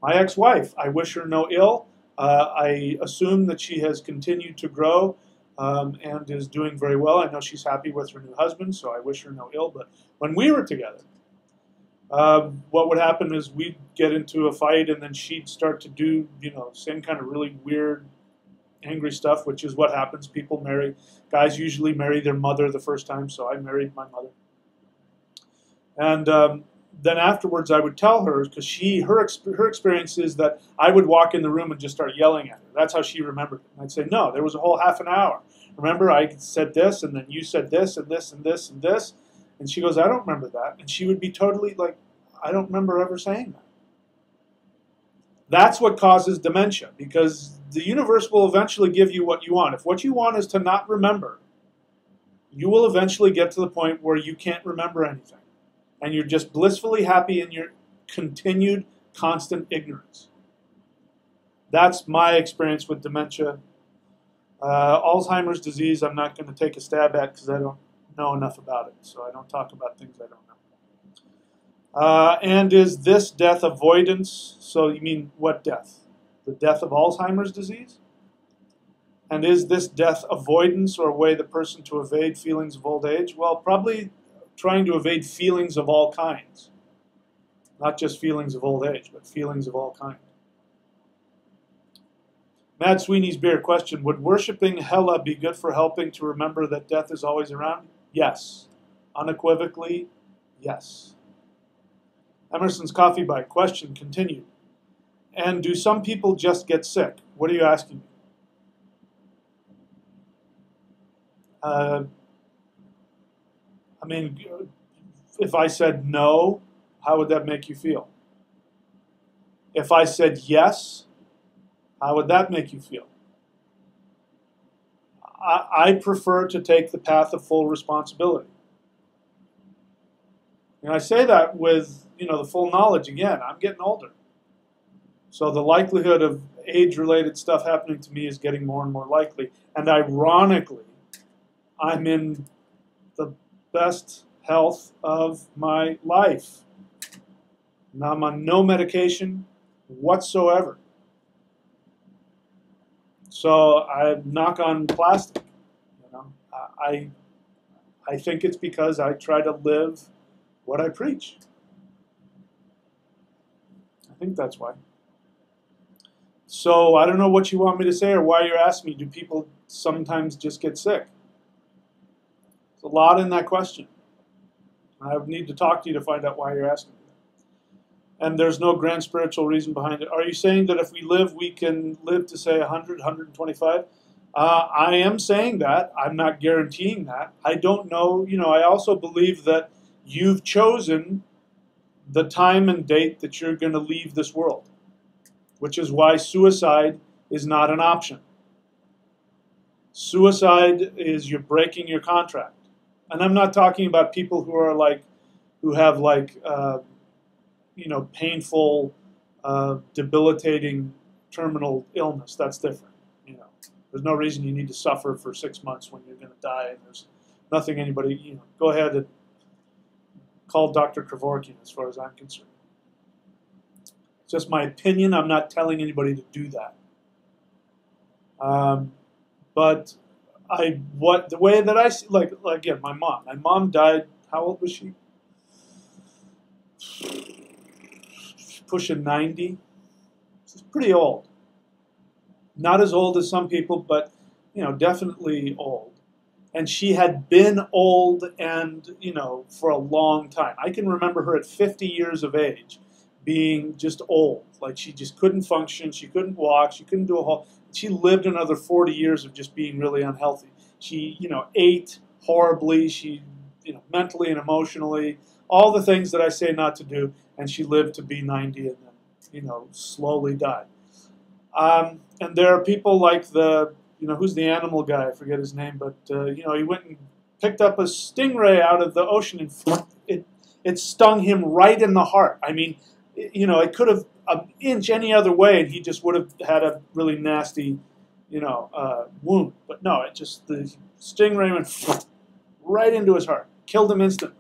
My ex-wife, I wish her no ill. I assume that she has continued to grow and is doing very well. I know she's happy with her new husband, so I wish her no ill. But when we were together, what would happen is we'd get into a fight, and then she'd start to do, same kind of really weird, angry stuff, which is what happens. People marry, guys usually marry their mother the first time, so I married my mother. And then afterwards I would tell her, because her experience is that I would walk in the room and just start yelling at her. That's how she remembered it. And I'd say, no, there was a whole half an hour. Remember, I said this, and then you said this, and this, and this, and this. And she goes, I don't remember that. And she would be totally like, I don't remember ever saying that. That's what causes dementia, because the universe will eventually give you what you want. If what you want is to not remember, you will eventually get to the point where you can't remember anything. And you're just blissfully happy in your continued, constant ignorance. That's my experience with dementia. Alzheimer's disease, I'm not going to take a stab at because I don't know enough about it. So I don't talk about things I don't know. And is this death avoidance? So you mean what death? The death of Alzheimer's disease? And is this death avoidance, or a way the person to evade feelings of old age? Well, probably trying to evade feelings of all kinds. Not just feelings of old age, but feelings of all kinds. Mad Sweeney's Beer question, would worshipping Hela be good for helping to remember that death is always around? Yes. Unequivocally, yes. Emerson's Coffee Bite question continued. And do some people just get sick? What are you asking me? I mean, if I said no, how would that make you feel? If I said yes, how would that make you feel? I prefer to take the path of full responsibility. And I say that with, the full knowledge. Again, I'm getting older. So the likelihood of age-related stuff happening to me is getting more and more likely. And ironically, I'm in the best health of my life. And I'm on no medication whatsoever. So I knock on plastic. know, I think it's because I try to live what I preach. I think that's why. So I don't know what you want me to say or why you're asking me. Do people sometimes just get sick? There's a lot in that question. I would need to talk to you to find out why you're asking me. And there's no grand spiritual reason behind it. Are you saying that if we live, we can live to say 100, 125? I am saying that. I'm not guaranteeing that. I don't know. You know, I also believe that you've chosen the time and date that you're going to leave this world, which is why suicide is not an option. Suicide is you're breaking your contract. And I'm not talking about people who are like, who have like, you know, painful, debilitating terminal illness. That's different. You know, there's no reason you need to suffer for 6 months when you're going to die. And there's nothing anybody, you know, go ahead and call Dr. Kevorkian as far as I'm concerned. It's just my opinion. I'm not telling anybody to do that. But the way that I see, like again, my mom died, how old was she? Pushing 90. She's pretty old. Not as old as some people, but, you know, definitely old. And she had been old and, you know, for a long time. I can remember her at 50 years of age being just old. Like she just couldn't function. She couldn't walk. She couldn't do a whole... She lived another 40 years of just being really unhealthy. She, you know, ate horribly. She, you know, mentally and emotionally, all the things that I say not to do. And she lived to be 90 and then, you know, slowly died. And there are people like the, you know, who's the animal guy? I forget his name, but, you know, he went and picked up a stingray out of the ocean and it stung him right in the heart. I mean, you know, it could have an inch any other way and he just would have had a really nasty, you know, wound. But no, it just, the stingray went right into his heart, killed him instantly.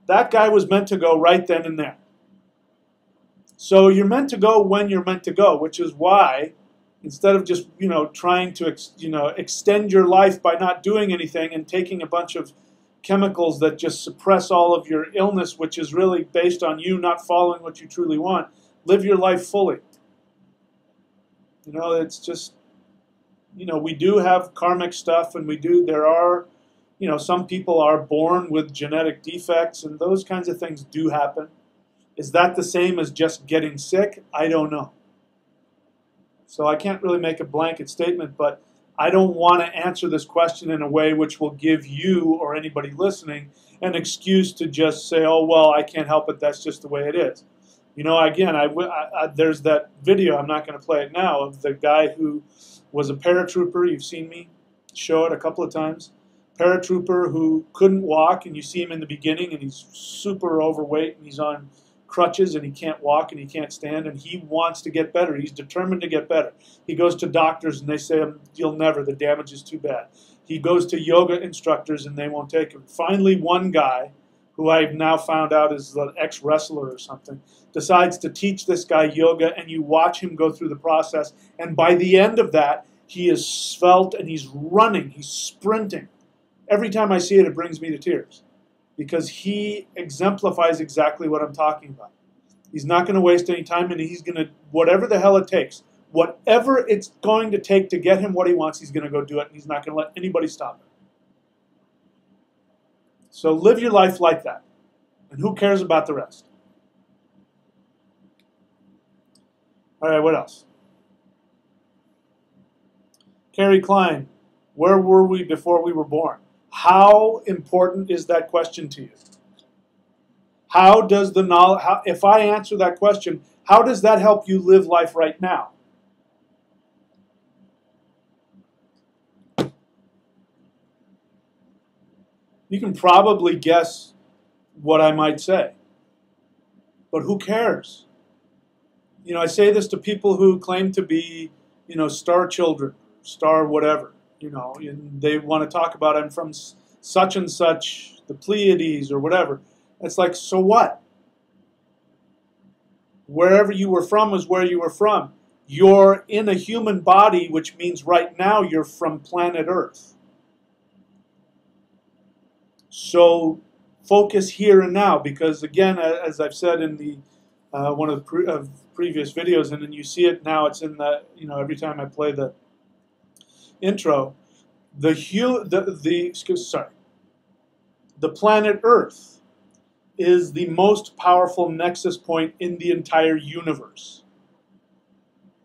That guy was meant to go right then and there. So you're meant to go when you're meant to go, which is why instead of just, you know, trying to, you know, extend your life by not doing anything and taking a bunch of chemicals that just suppress all of your illness, which is really based on you not following what you truly want, live your life fully. You know, it's just, you know, we do have karmic stuff and there are, you know, some people are born with genetic defects and those kinds of things do happen. Is that the same as just getting sick? I don't know. So I can't really make a blanket statement, but I don't want to answer this question in a way which will give you or anybody listening an excuse to just say, oh, well, I can't help it. That's just the way it is. You know, again, there's that video, I'm not going to play it now, of the guy who was a paratrooper. You've seen me show it a couple of times. Paratrooper who couldn't walk, and you see him in the beginning, and he's super overweight, and he's on crutches, and he can't walk, and he can't stand, and he wants to get better. He's determined to get better. He goes to doctors, and they say, you'll never, the damage is too bad. He goes to yoga instructors, and they won't take him. Finally, one guy, who I've now found out is an ex-wrestler or something, decides to teach this guy yoga, and you watch him go through the process, and by the end of that, he is svelte, and he's running, he's sprinting. Every time I see it, it brings me to tears. Because he exemplifies exactly what I'm talking about. He's not going to waste any time, and he's going to, whatever the hell it takes, whatever it's going to take to get him what he wants, he's going to go do it, and he's not going to let anybody stop him. So live your life like that, and who cares about the rest? All right, what else? Carrie Klein, where were we before we were born? How important is that question to you? How does the knowledge, if I answer that question, how does that help you live life right now? You can probably guess what I might say, but who cares? You know, I say this to people who claim to be, you know, star children, star whatever. You know, and they want to talk about I'm from such and such, the Pleiades or whatever. It's like, so what? Wherever you were from was where you were from. You're in a human body, which means right now you're from planet Earth. So focus here and now, because again, as I've said in the one of the previous videos, and then you see it now, it's in the, every time I play the intro, the planet Earth is the most powerful nexus point in the entire universe.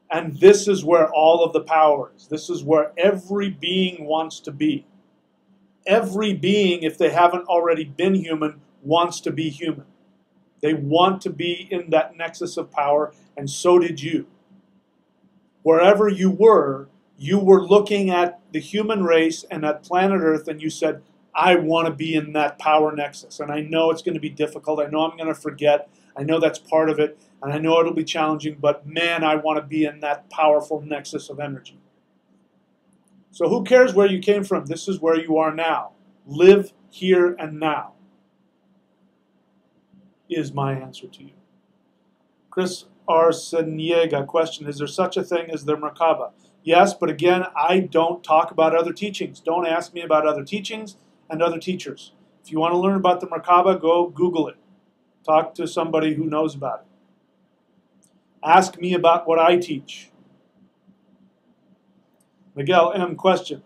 And this is where all of the power is. This is where every being wants to be. Every being, if they haven't already been human, wants to be human. They want to be in that nexus of power, and so did you. Wherever you were looking at the human race and at planet Earth, and you said, I want to be in that power nexus. And I know it's going to be difficult. I know I'm going to forget. I know that's part of it. And I know it'll be challenging, but man, I want to be in that powerful nexus of energy. So who cares where you came from? This is where you are now. Live here and now is my answer to you. Chris Arseniega question, is there such a thing as the Merkaba? Yes, but again, I don't talk about other teachings. Don't ask me about other teachings and other teachers. If you want to learn about the Merkaba, go Google it. Talk to somebody who knows about it. Ask me about what I teach. Miguel M. question.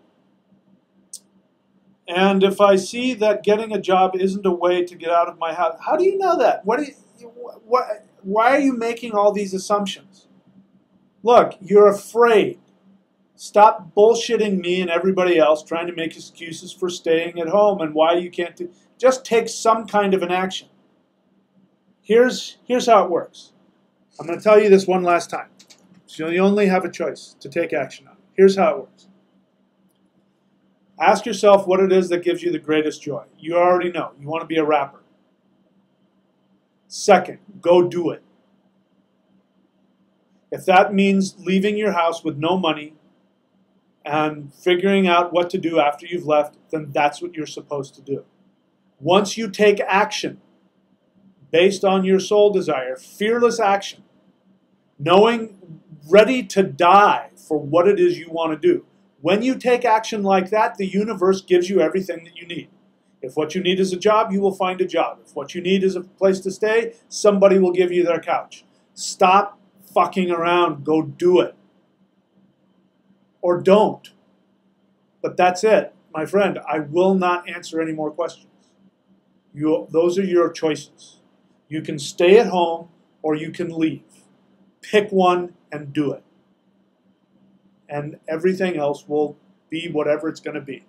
And if I see that getting a job isn't a way to get out of my house, how do you know that? Why are you making all these assumptions? Look, you're afraid. Stop bullshitting me and everybody else trying to make excuses for staying at home and why you can't do. Just take some kind of an action. Here's how it works. I'm going to tell you this one last time. So you only have a choice to take action on it. Here's how it works. Ask yourself what it is that gives you the greatest joy. You already know. You want to be a rapper. Second, go do it. If that means leaving your house with no money and figuring out what to do after you've left, then that's what you're supposed to do. Once you take action based on your soul desire, fearless action, knowing, ready to die for what it is you want to do. When you take action like that, the universe gives you everything that you need. If what you need is a job, you will find a job. If what you need is a place to stay, somebody will give you their couch. Stop fucking around. Go do it. Or don't. But that's it, my friend. I will not answer any more questions. Those are your choices. You can stay at home or you can leave. Pick one and do it. And everything else will be whatever it's going to be.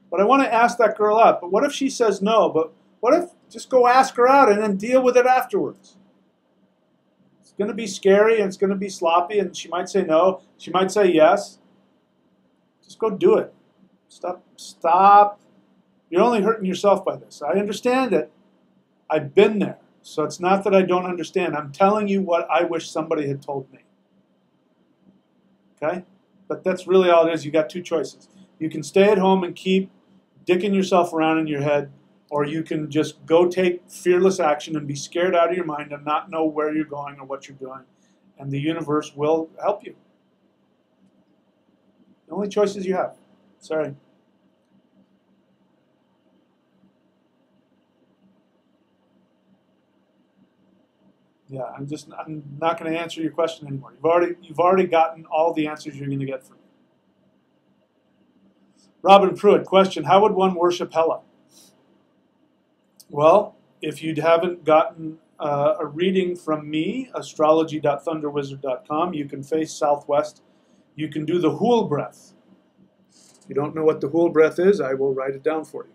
But I want to ask that girl out. But what if she says no? But what if just go ask her out and then deal with it afterwards? It's going to be scary and it's going to be sloppy and she might say no. She might say yes. Just go do it. Stop. You're only hurting yourself by this. I understand it. I've been there. So it's not that I don't understand. I'm telling you what I wish somebody had told me. Okay? But that's really all it is. You got two choices. You can stay at home and keep dicking yourself around in your head, or you can just go take fearless action and be scared out of your mind and not know where you're going or what you're doing. And the universe will help you. The only choices you have. Sorry. Yeah, I'm not going to answer your question anymore. You've already gotten all the answers you're going to get from me. Robin Pruitt, question, how would one worship Hela? Well, if you haven't gotten a reading from me, astrology.thunderwizard.com, you can face southwest. You can do the Hool breath. If you don't know what the Hool breath is, I will write it down for you.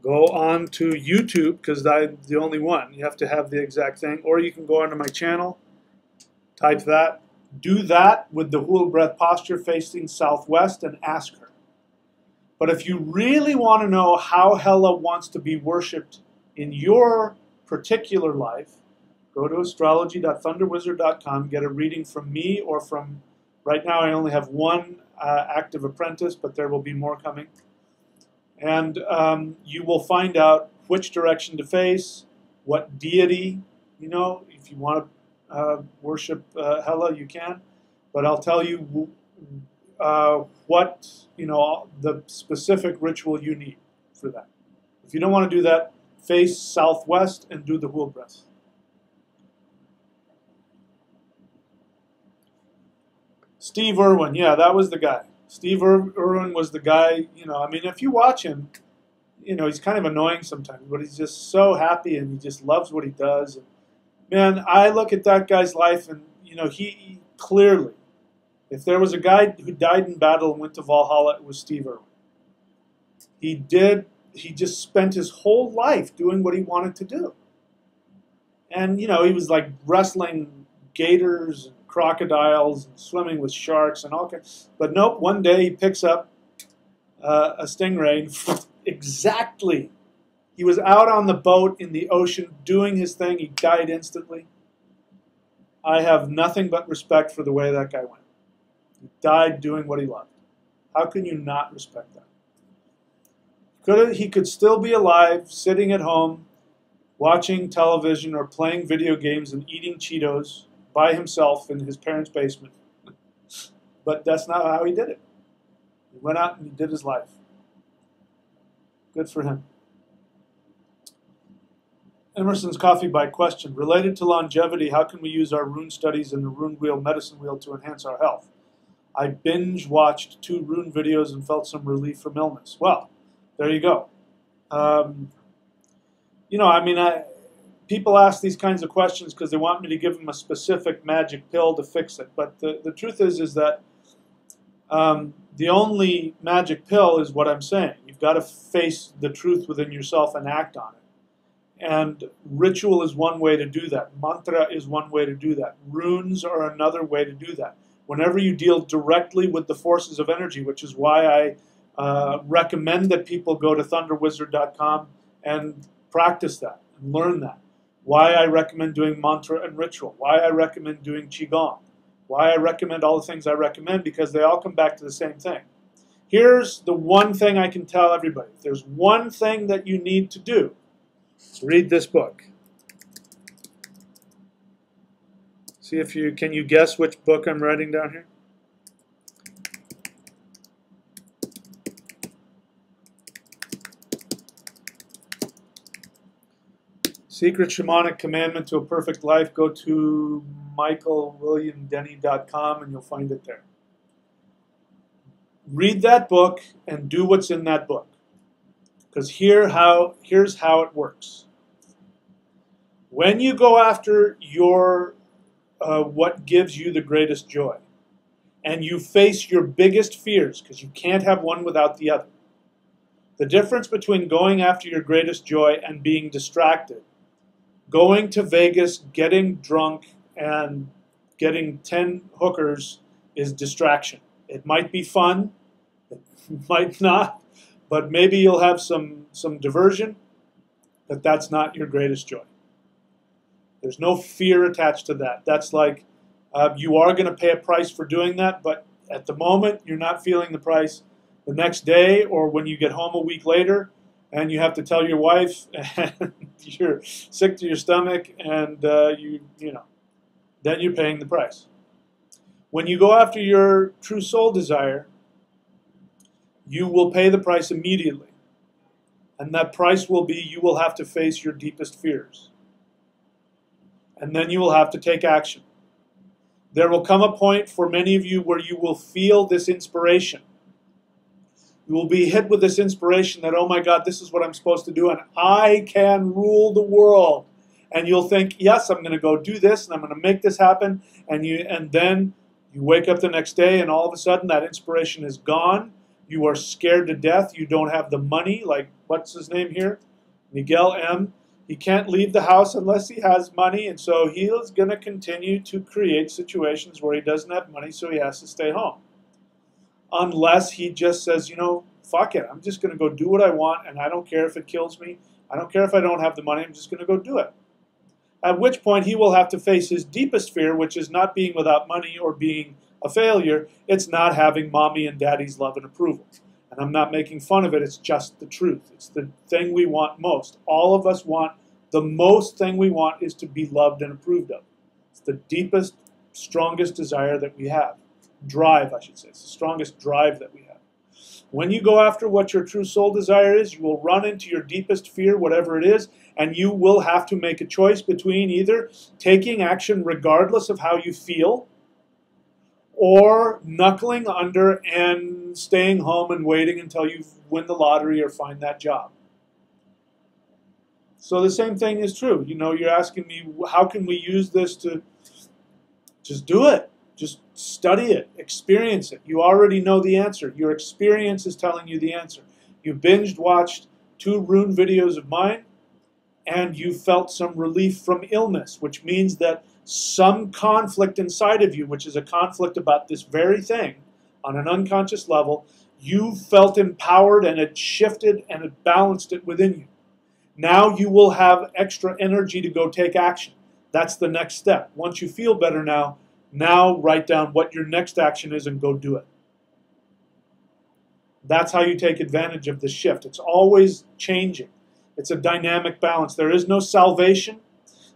Go on to YouTube, because I'm the only one. You have to have the exact thing. Or you can go onto my channel, type that. Do that with the Hool breath posture facing southwest and ask her. But if you really want to know how Hela wants to be worshipped in your particular life, go to astrology.thunderwizard.com, get a reading from me or from, right now I only have one active apprentice, but there will be more coming. And you will find out which direction to face, what deity, if you want to worship Hela, you can. But I'll tell you what, the specific ritual you need for that. If you don't want to do that, face southwest and do the wheel breath. Steve Irwin, yeah, that was the guy. Steve Irwin was the guy, if you watch him, he's kind of annoying sometimes, but he's just so happy and he just loves what he does. And, man, I look at that guy's life and, he clearly, if there was a guy who died in battle and went to Valhalla, it was Steve Irwin. He just spent his whole life doing what he wanted to do. And, he was like wrestling gators and crocodiles and swimming with sharks and all kinds. But nope, one day he picks up a stingray and exactly. He was out on the boat in the ocean doing his thing. He died instantly. I have nothing but respect for the way that guy went. He died doing what he loved. How can you not respect that? He could still be alive, sitting at home, watching television or playing video games and eating Cheetos by himself in his parents' basement. But that's not how he did it. He went out and he did his life. Good for him. Emerson's Coffee by question. Related to longevity, how can we use our rune studies and the rune wheel, medicine wheel to enhance our health? I binge watched 2 rune videos and felt some relief from illness. Well, there you go. People ask these kinds of questions because they want me to give them a specific magic pill to fix it. But the truth is that the only magic pill is what I'm saying. You've got to face the truth within yourself and act on it. And ritual is one way to do that. Mantra is one way to do that. Runes are another way to do that. Whenever you deal directly with the forces of energy, which is why I recommend that people go to thunderwizard.com and practice that and learn that. Why I recommend doing mantra and ritual. Why I recommend doing Qigong. Why I recommend all the things I recommend, because they all come back to the same thing. Here's the one thing I can tell everybody. If there's one thing that you need to do, read this book. See if can you guess which book I'm writing down here? Secret Shamanic Commandment to a Perfect Life. Go to michaelwilliamdenny.com and you'll find it there. Read that book and do what's in that book. Because here's how it works. When you go after your what gives you the greatest joy, and you face your biggest fears, because you can't have one without the other. The difference between going after your greatest joy and being distracted, going to Vegas, getting drunk, and getting 10 hookers is distraction. It might be fun, it might not, but maybe you'll have some diversion, but that's not your greatest joy. There's no fear attached to that. That's like you are going to pay a price for doing that, but at the moment you're not feeling the price. The next day or when you get home a week later and you have to tell your wife and you're sick to your stomach and then you're paying the price. When you go after your true soul desire, you will pay the price immediately. And that price will be you will have to face your deepest fears. And then you will have to take action. There will come a point for many of you where you will feel this inspiration. You will be hit with this inspiration that, oh my God, this is what I'm supposed to do, and I can rule the world. And you'll think, yes, I'm going to go do this, and I'm going to make this happen. And then you wake up the next day, and all of a sudden that inspiration is gone. You are scared to death. You don't have the money. Like, what's his name here? Miguel M. He can't leave the house unless he has money, and so he is going to continue to create situations where he doesn't have money, so he has to stay home. Unless he just says, fuck it, I'm just going to go do what I want, and I don't care if it kills me. I don't care if I don't have the money, I'm just going to go do it. At which point he will have to face his deepest fear, which is not being without money or being a failure. It's not having mommy and daddy's love and approval. And I'm not making fun of it, it's just the truth. It's the thing we want most. All of us want The most thing we want is to be loved and approved of. It's the deepest, strongest desire that we have. Drive, I should say. It's the strongest drive that we have. When you go after what your true soul desire is, you will run into your deepest fear, whatever it is, and you will have to make a choice between either taking action regardless of how you feel, or knuckling under and staying home and waiting until you win the lottery or find that job. So the same thing is true. You know, you're asking me, how can we use this to just do it? Just study it, experience it. You already know the answer. Your experience is telling you the answer. You binged watched 2 rune videos of mine, and you felt some relief from illness, which means that some conflict inside of you, which is a conflict about this very thing, on an unconscious level, you felt empowered and it shifted and it balanced it within you. Now you will have extra energy to go take action. That's the next step. Once you feel better now write down what your next action is and go do it. That's how you take advantage of the shift. It's always changing. It's a dynamic balance. There is no salvation.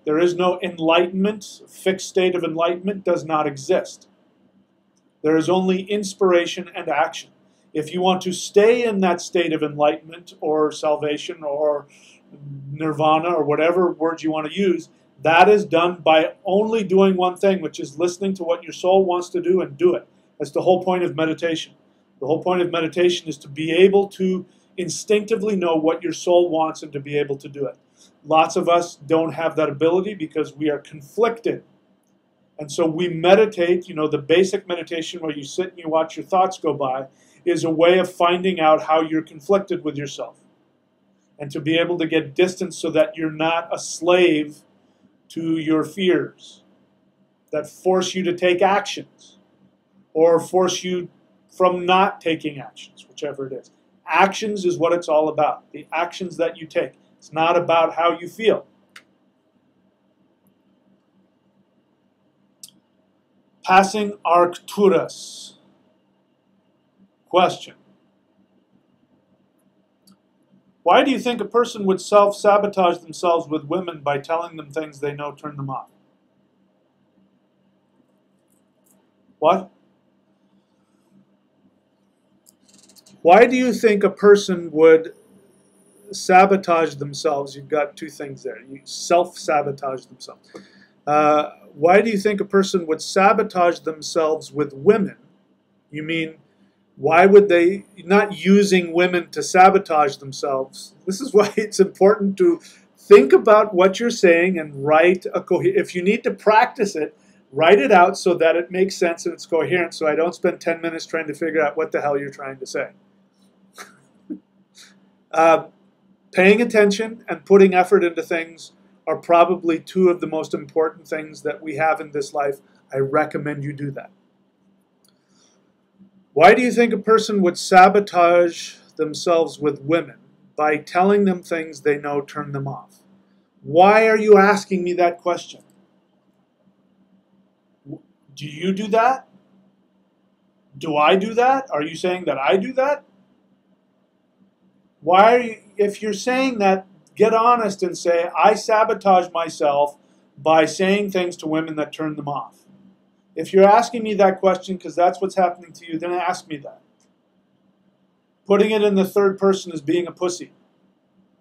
There is no enlightenment. A fixed state of enlightenment does not exist. There is only inspiration and action. If you want to stay in that state of enlightenment or salvation or nirvana or whatever words you want to use, that is done by only doing one thing, which is listening to what your soul wants to do and do it. That's the whole point of meditation. The whole point of meditation is to be able to instinctively know what your soul wants and to be able to do it. Lots of us don't have that ability because we are conflicted. And so we meditate, you know, the basic meditation where you sit and you watch your thoughts go by is a way of finding out how you're conflicted with yourself. And to be able to get distance so that you're not a slave to your fears that force you to take actions or force you from not taking actions, whichever it is. Actions is what it's all about, the actions that you take. It's not about how you feel. Passing Arcturus. Question. Why do you think a person would self-sabotage themselves with women by telling them things they know turn them off? What? Why do you think a person would sabotage themselves? You've got 2 things there. You self-sabotage themselves. Why do you think a person would sabotage themselves with women? You mean, why would they, not using women to sabotage themselves? This is why it's important to think about what you're saying and write a if you need to practice it, write it out so that it makes sense and it's coherent, so I don't spend 10 minutes trying to figure out what the hell you're trying to say. Paying attention and putting effort into things are probably 2 of the most important things that we have in this life. I recommend you do that. Why do you think a person would sabotage themselves with women by telling them things they know turn them off? Why are you asking me that question? Do you do that? Do I do that? Are you saying that I do that? Why are you, if you're saying that, get honest and say, I sabotage myself by saying things to women that turn them off. If you're asking me that question because that's what's happening to you, then ask me that. Putting it in the third person is being a pussy.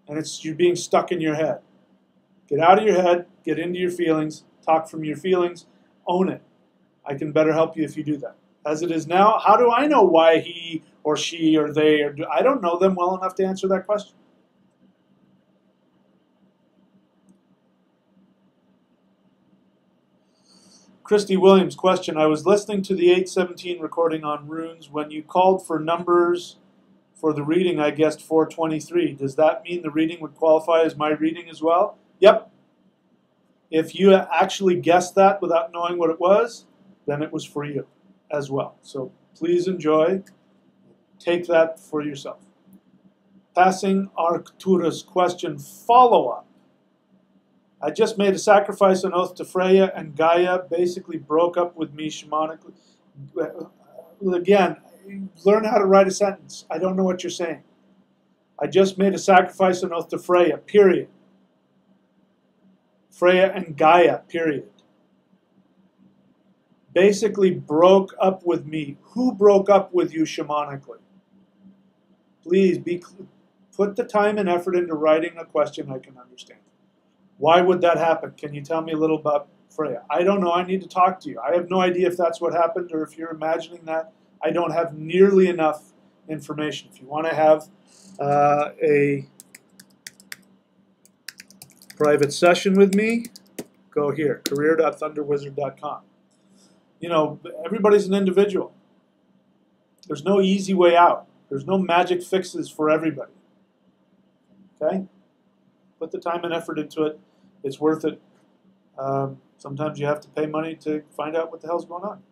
And it's you being stuck in your head. Get out of your head, get into your feelings, talk from your feelings, own it. I can better help you if you do that. As it is now, how do I know why he or she or they, or I don't know them well enough to answer that question. Christy Williams, question. I was listening to the 817 recording on runes. When you called for numbers for the reading, I guessed 423. Does that mean the reading would qualify as my reading as well? Yep. If you actually guessed that without knowing what it was, then it was for you as well. So please enjoy. Take that for yourself. Passing Arcturus, question, follow-up. I just made a sacrifice on oath to Freya, and Gaia basically broke up with me shamanically. Again, learn how to write a sentence. I don't know what you're saying. I just made a sacrifice on oath to Freya, period. Freya and Gaia, period. Basically broke up with me. Who broke up with you shamanically? Please put the time and effort into writing a question I can understand. Why would that happen? Can you tell me a little about Freya? I don't know. I need to talk to you. I have no idea if that's what happened or if you're imagining that. I don't have nearly enough information. If you want to have a private session with me, go here, career.thunderwizard.com. You know, everybody's an individual. There's no easy way out. There's no magic fixes for everybody. Okay? Put the time and effort into it. It's worth it. Sometimes you have to pay money to find out what the hell's going on.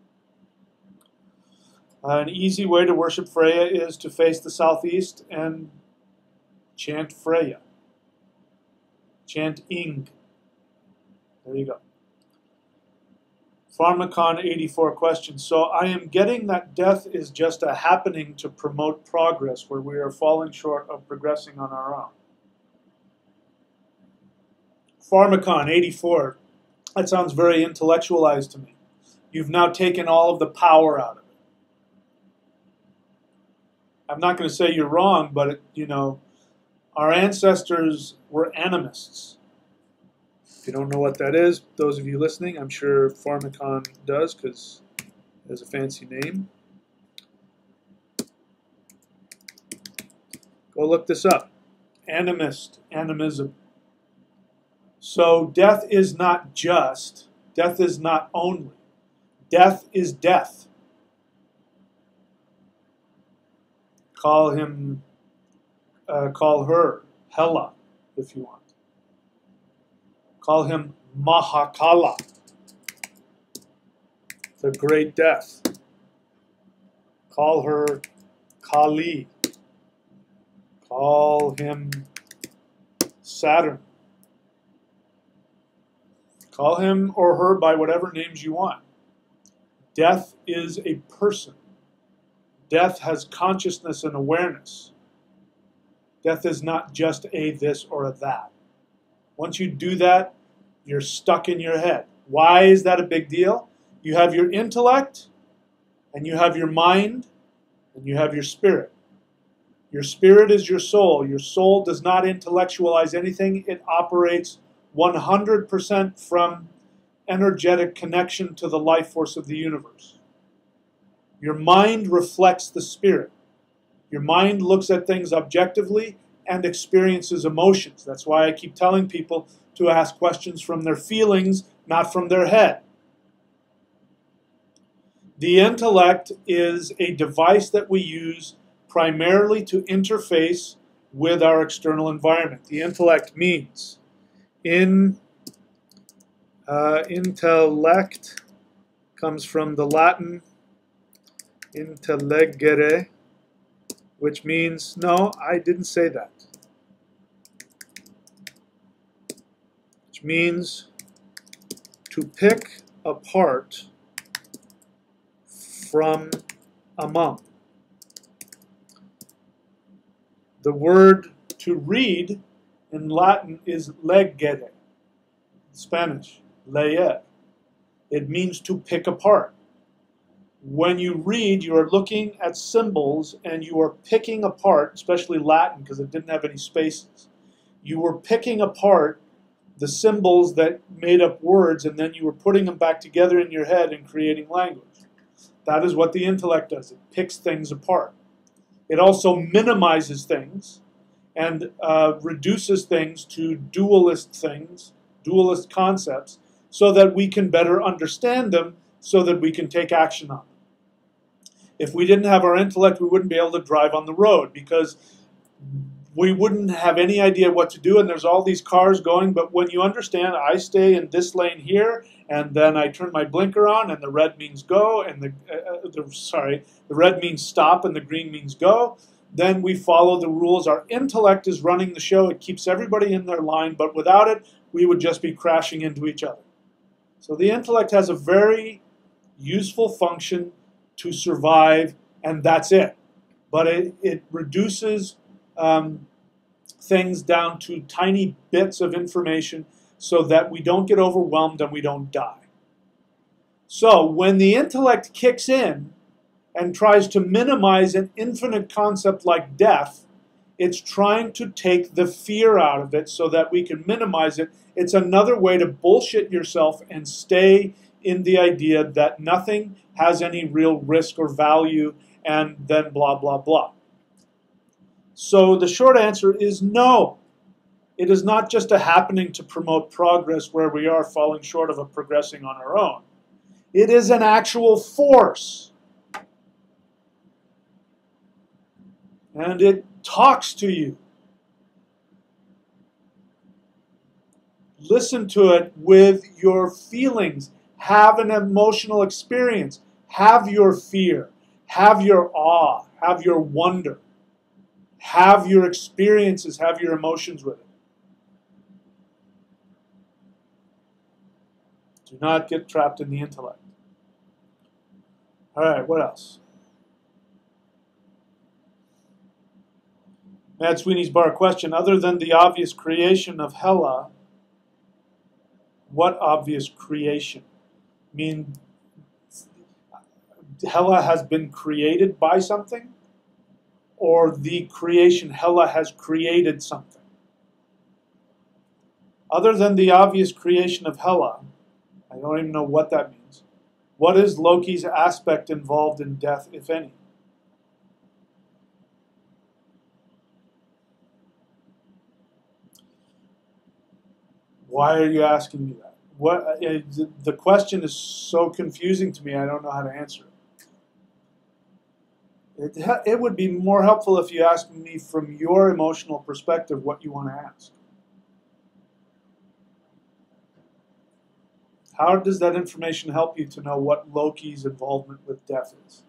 An easy way to worship Freya is to face the southeast and chant Freya. Chant Ing. There you go. Pharmacon 84 question. So I am getting that death is just a happening to promote progress where we are falling short of progressing on our own. Pharmacon 84. That sounds very intellectualized to me. You've now taken all of the power out of it. I'm not going to say you're wrong, but you know, our ancestors were animists. If you don't know what that is, those of you listening, I'm sure Pharmacon does because it has a fancy name. Go look this up. Animist, animism. So death is not just, death is not only. Death is death. Call him, call her Hela, if you want. Call him Mahakala, the great death. Call her Kali. Call him Saturn. Call him or her by whatever names you want. Death is a person. Death has consciousness and awareness. Death is not just a this or a that. Once you do that, you're stuck in your head. Why is that a big deal? You have your intellect, and you have your mind, and you have your spirit. Your spirit is your soul. Your soul does not intellectualize anything. It operates 100% from energetic connection to the life force of the universe. Your mind reflects the spirit. Your mind looks at things objectively and experiences emotions. That's why I keep telling people to ask questions from their feelings, not from their head. The intellect is a device that we use primarily to interface with our external environment. The intellect means intellect comes from the Latin intellegere, which means, no, I didn't say that. Which means to pick apart from among. The word to read in Latin is leggere. Spanish, leer. It means to pick apart. When you read, you are looking at symbols and you are picking apart, especially Latin because it didn't have any spaces. You were picking apart the symbols that made up words and then you were putting them back together in your head and creating language. That is what the intellect does. It picks things apart. It also minimizes things and reduces things to dualist things, dualist concepts, so that we can better understand them, so that we can take action on them. If we didn't have our intellect, we wouldn't be able to drive on the road because we wouldn't have any idea what to do, and there's all these cars going, but when you understand, I stay in this lane here, and then I turn my blinker on, and the red means go, and the red means stop, and the green means go, then we follow the rules. Our intellect is running the show. It keeps everybody in their line, but without it, we would just be crashing into each other. So the intellect has a very useful function to survive, and that's it. But it reduces things down to tiny bits of information so that we don't get overwhelmed and we don't die. So when the intellect kicks in and tries to minimize an infinite concept like death, it's trying to take the fear out of it so that we can minimize it. It's another way to bullshit yourself and stay in the idea that nothing has any real risk or value, and then blah, blah, blah. So the short answer is no. It is not just a happening to promote progress where we are falling short of progressing on our own. It is an actual force. And it talks to you. Listen to it with your feelings. Have an emotional experience. Have your fear. Have your awe. Have your wonder. Have your experiences. Have your emotions with it. Do not get trapped in the intellect. All right, what else? Matt Sweeney's bar question. Other than the obvious creation of Hela, what obvious creation? I mean, Hela has been created by something? Or the creation, Hela has created something? Other than the obvious creation of Hela, I don't even know what that means. What is Loki's aspect involved in death, if any? Why are you asking me that? The question is so confusing to me, I don't know how to answer it. It would be more helpful if you asked me from your emotional perspective what you want to ask. How does that information help you to know what Loki's involvement with death is?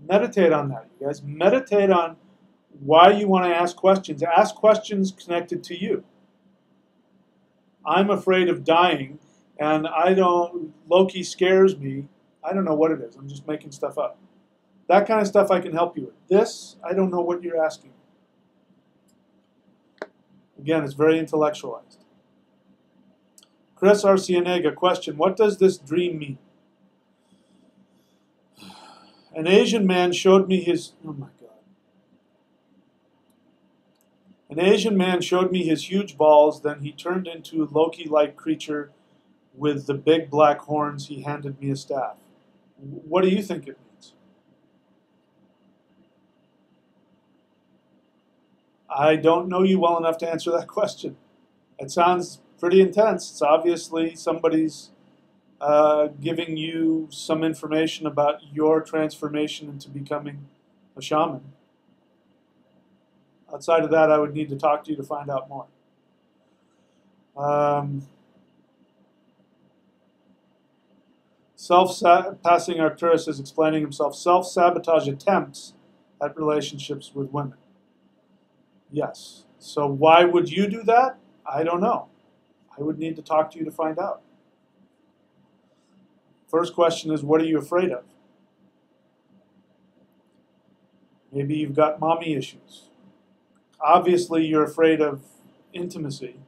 Meditate on that, you guys. Meditate on why you want to ask questions. Ask questions connected to you. I'm afraid of dying, and Loki scares me. I don't know what it is. I'm just making stuff up. That kind of stuff I can help you with. This, I don't know what you're asking. Again, it's very intellectualized. Chris Arcienega, question, what does this dream mean? An Asian man showed me his, oh my God. An Asian man showed me his huge balls, then he turned into a Loki-like creature with the big black horns. He handed me a staff. What do you think it means? I don't know you well enough to answer that question. It sounds pretty intense. It's obviously somebody's giving you some information about your transformation into becoming a shaman. Outside of that, I would need to talk to you to find out more. Self-passing Arcturus is explaining himself. Self-sabotage attempts at relationships with women. Yes. So why would you do that? I don't know. I would need to talk to you to find out. First question is, what are you afraid of? Maybe you've got mommy issues. Obviously, you're afraid of intimacy,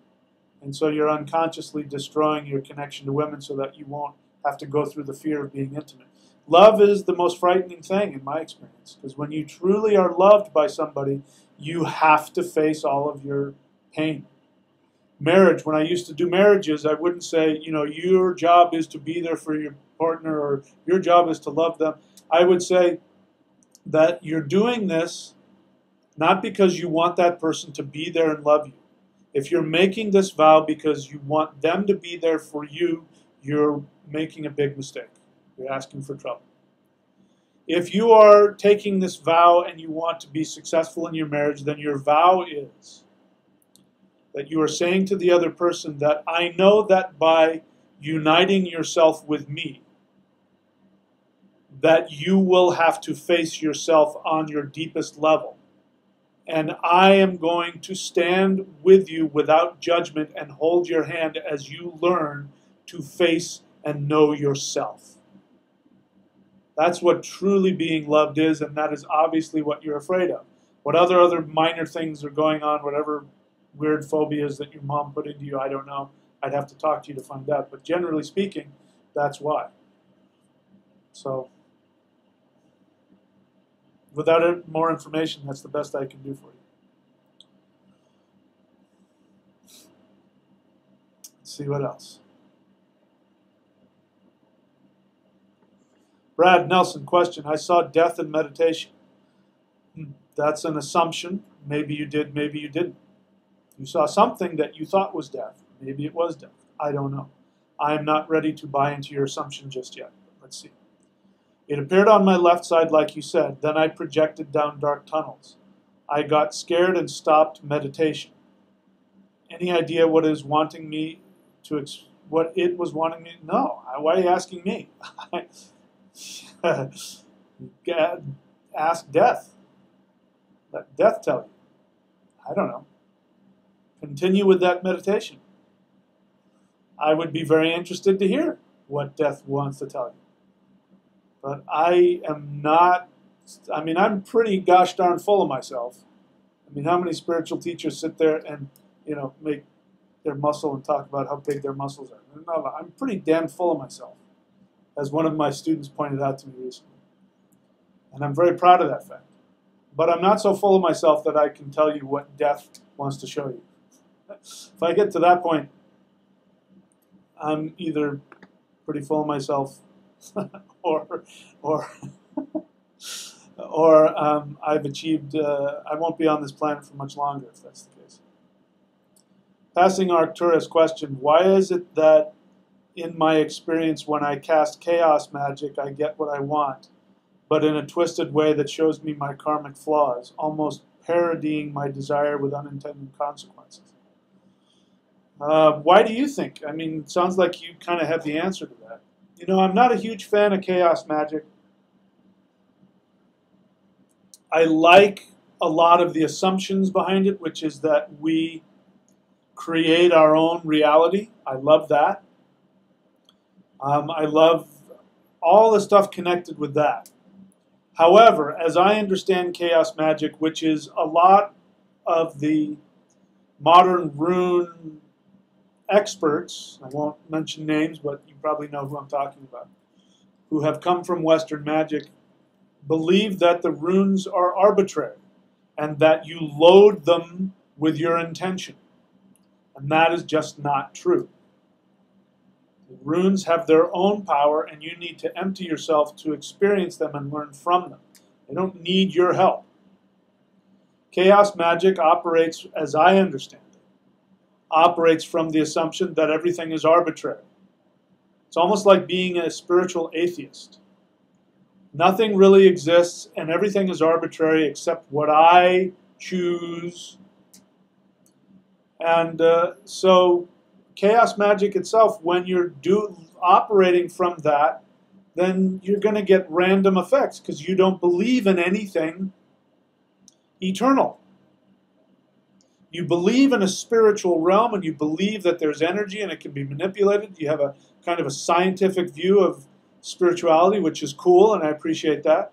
and so you're unconsciously destroying your connection to women so that you won't have to go through the fear of being intimate. Love is the most frightening thing in my experience, because when you truly are loved by somebody, you have to face all of your pain. Marriage, when I used to do marriages, I wouldn't say, you know, your job is to be there for your partner or your job is to love them. I would say that you're doing this not because you want that person to be there and love you. If you're making this vow because you want them to be there for you, you're making a big mistake. You're asking for trouble. If you are taking this vow and you want to be successful in your marriage, then your vow is that you are saying to the other person that I know that by uniting yourself with me, that you will have to face yourself on your deepest level. And I am going to stand with you without judgment and hold your hand as you learn to face and know yourself. That's what truly being loved is, and that is obviously what you're afraid of. What other minor things are going on, whatever weird phobias that your mom put into you, I don't know. I'd have to talk to you to find out. But generally speaking, that's why. So without more information, that's the best I can do for you. Let's see what else. Brad Nelson, question. I saw death in meditation. That's an assumption. Maybe you did, maybe you didn't. You saw something that you thought was death. Maybe it was death. I don't know. I am not ready to buy into your assumption just yet. Let's see. It appeared on my left side, like you said. Then I projected down dark tunnels. I got scared and stopped meditation. Any idea what it was wanting me to? What it was wanting me? No. Why are you asking me? Ask death. Let death tell you. I don't know. Continue with that meditation. I would be very interested to hear what death wants to tell you. But I am not, I mean, I'm pretty gosh darn full of myself. I mean, how many spiritual teachers sit there and, you know, make their muscle and talk about how big their muscles are? No, I'm pretty damn full of myself, as one of my students pointed out to me recently. And I'm very proud of that fact. But I'm not so full of myself that I can tell you what death wants to show you. If I get to that point, I'm either pretty full of myself or I've achieved, I won't be on this planet for much longer if that's the case. Passing Arcturus question, why is it that in my experience when I cast chaos magic I get what I want, but in a twisted way that shows me my karmic flaws, almost parodying my desire with unintended consequences? Why do you think? I mean, it sounds like you kind of have the answer to that. You know, I'm not a huge fan of chaos magic. I like a lot of the assumptions behind it, which is that we create our own reality. I love that. I love all the stuff connected with that. However, as I understand chaos magic, which is a lot of the modern rune experts, I won't mention names, but you probably know who I'm talking about, who have come from Western magic, believe that the runes are arbitrary and that you load them with your intention. And that is just not true. The runes have their own power, and you need to empty yourself to experience them and learn from them. They don't need your help. Chaos magic operates, as I understand it, operates from the assumption that everything is arbitrary. It's almost like being a spiritual atheist. Nothing really exists, and everything is arbitrary except what I choose. And so chaos magic itself, when you're operating from that, then you're going to get random effects because you don't believe in anything eternal. You believe in a spiritual realm, and you believe that there's energy and it can be manipulated. You have a kind of a scientific view of spirituality, which is cool, and I appreciate that.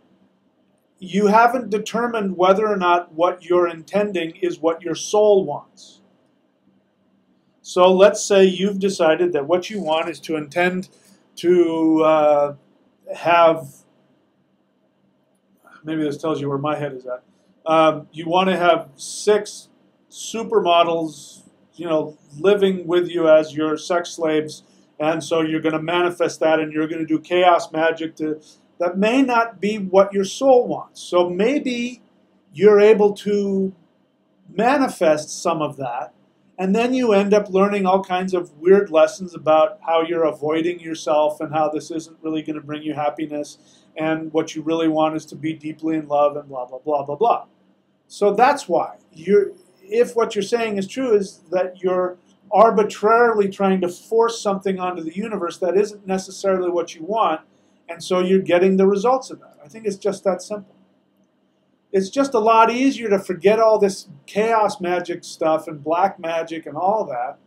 You haven't determined whether or not what you're intending is what your soul wants. So let's say you've decided that what you want is to intend to have, maybe this tells you where my head is at. You want to have 6 supermodels, you know, living with you as your sex slaves, and so you're going to manifest that, and you're going to do chaos magic that may not be what your soul wants. So maybe you're able to manifest some of that, and then you end up learning all kinds of weird lessons about how you're avoiding yourself and how this isn't really going to bring you happiness, and what you really want is to be deeply in love and blah, blah, blah, blah, blah. So that's why if what you're saying is true, is that you're arbitrarily trying to force something onto the universe that isn't necessarily what you want, and so you're getting the results of that. I think it's just that simple. It's just a lot easier to forget all this chaos magic stuff and black magic and all that.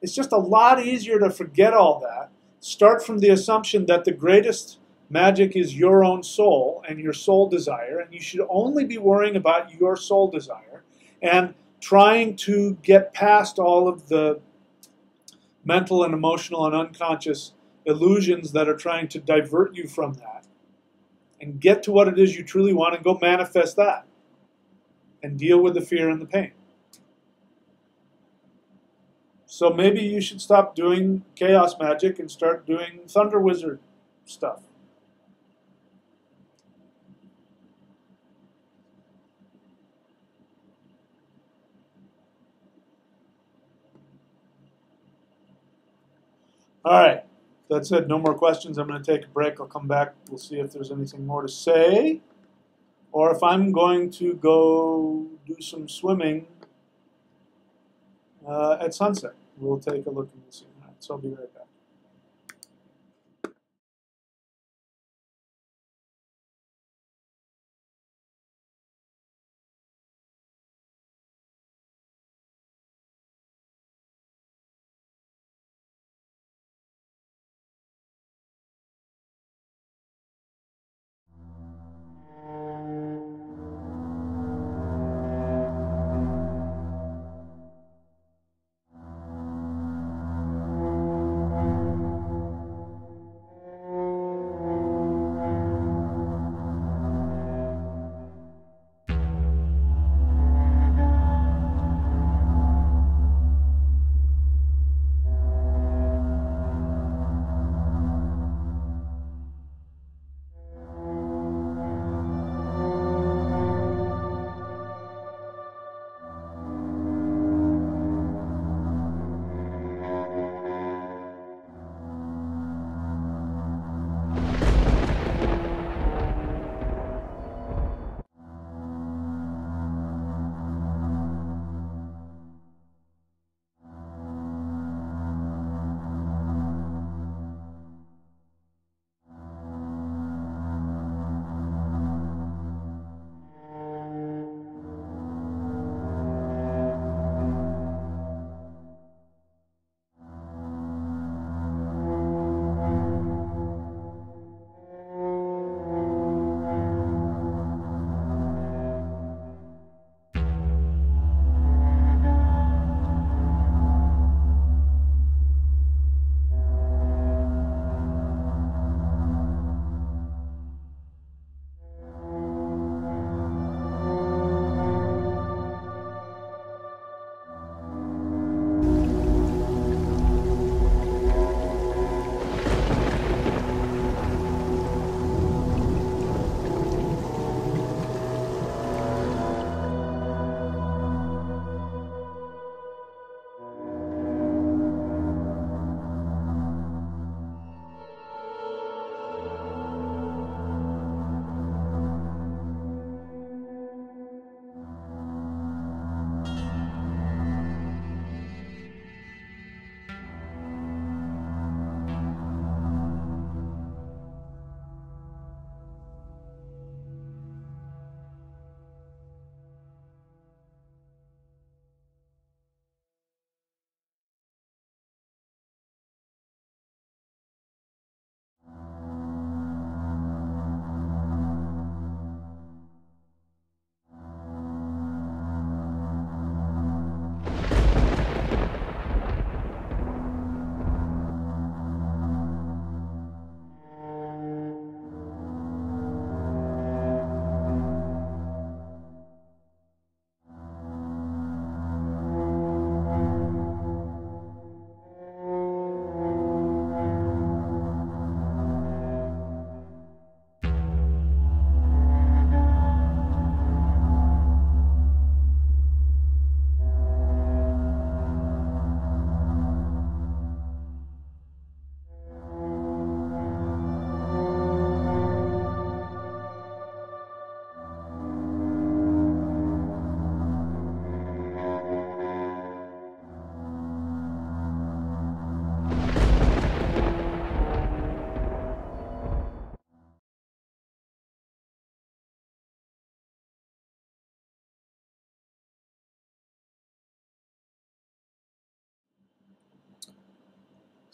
It's just a lot easier to forget all that. Start from the assumption that the greatest magic is your own soul and your soul desire, and you should only be worrying about your soul desire. And trying to get past all of the mental and emotional and unconscious illusions that are trying to divert you from that, and get to what it is you truly want and go manifest that and deal with the fear and the pain. So maybe you should stop doing chaos magic and start doing thunder wizard stuff. All right, that's it. No more questions. I'm going to take a break. I'll come back. We'll see if there's anything more to say, or if I'm going to go do some swimming at sunset. We'll take a look and see. All right, so I'll be right back.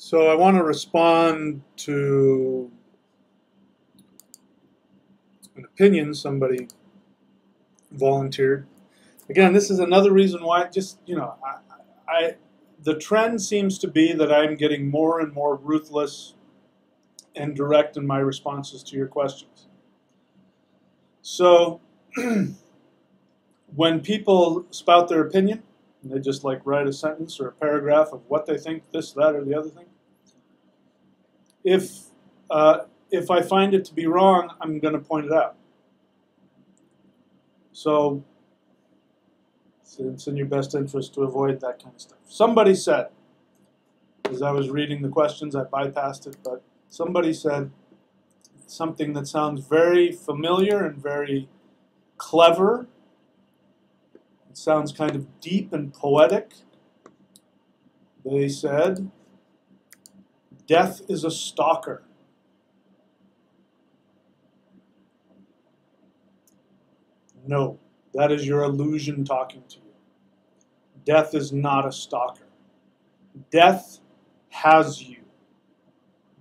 So I want to respond to an opinion somebody volunteered. Again, this is another reason why, just, the trend seems to be that I'm getting more and more ruthless and direct in my responses to your questions. So when people spout their opinion, and they just like write a sentence or a paragraph of what they think, this, that, or the other thing, if I find it to be wrong, I'm going to point it out. So it's in your best interest to avoid that kind of stuff. Somebody said, as I was reading the questions, I bypassed it, but somebody said something that sounds very familiar and very clever. It sounds kind of deep and poetic. They said, death is a stalker. No, that is your illusion talking to you. Death is not a stalker. Death has you.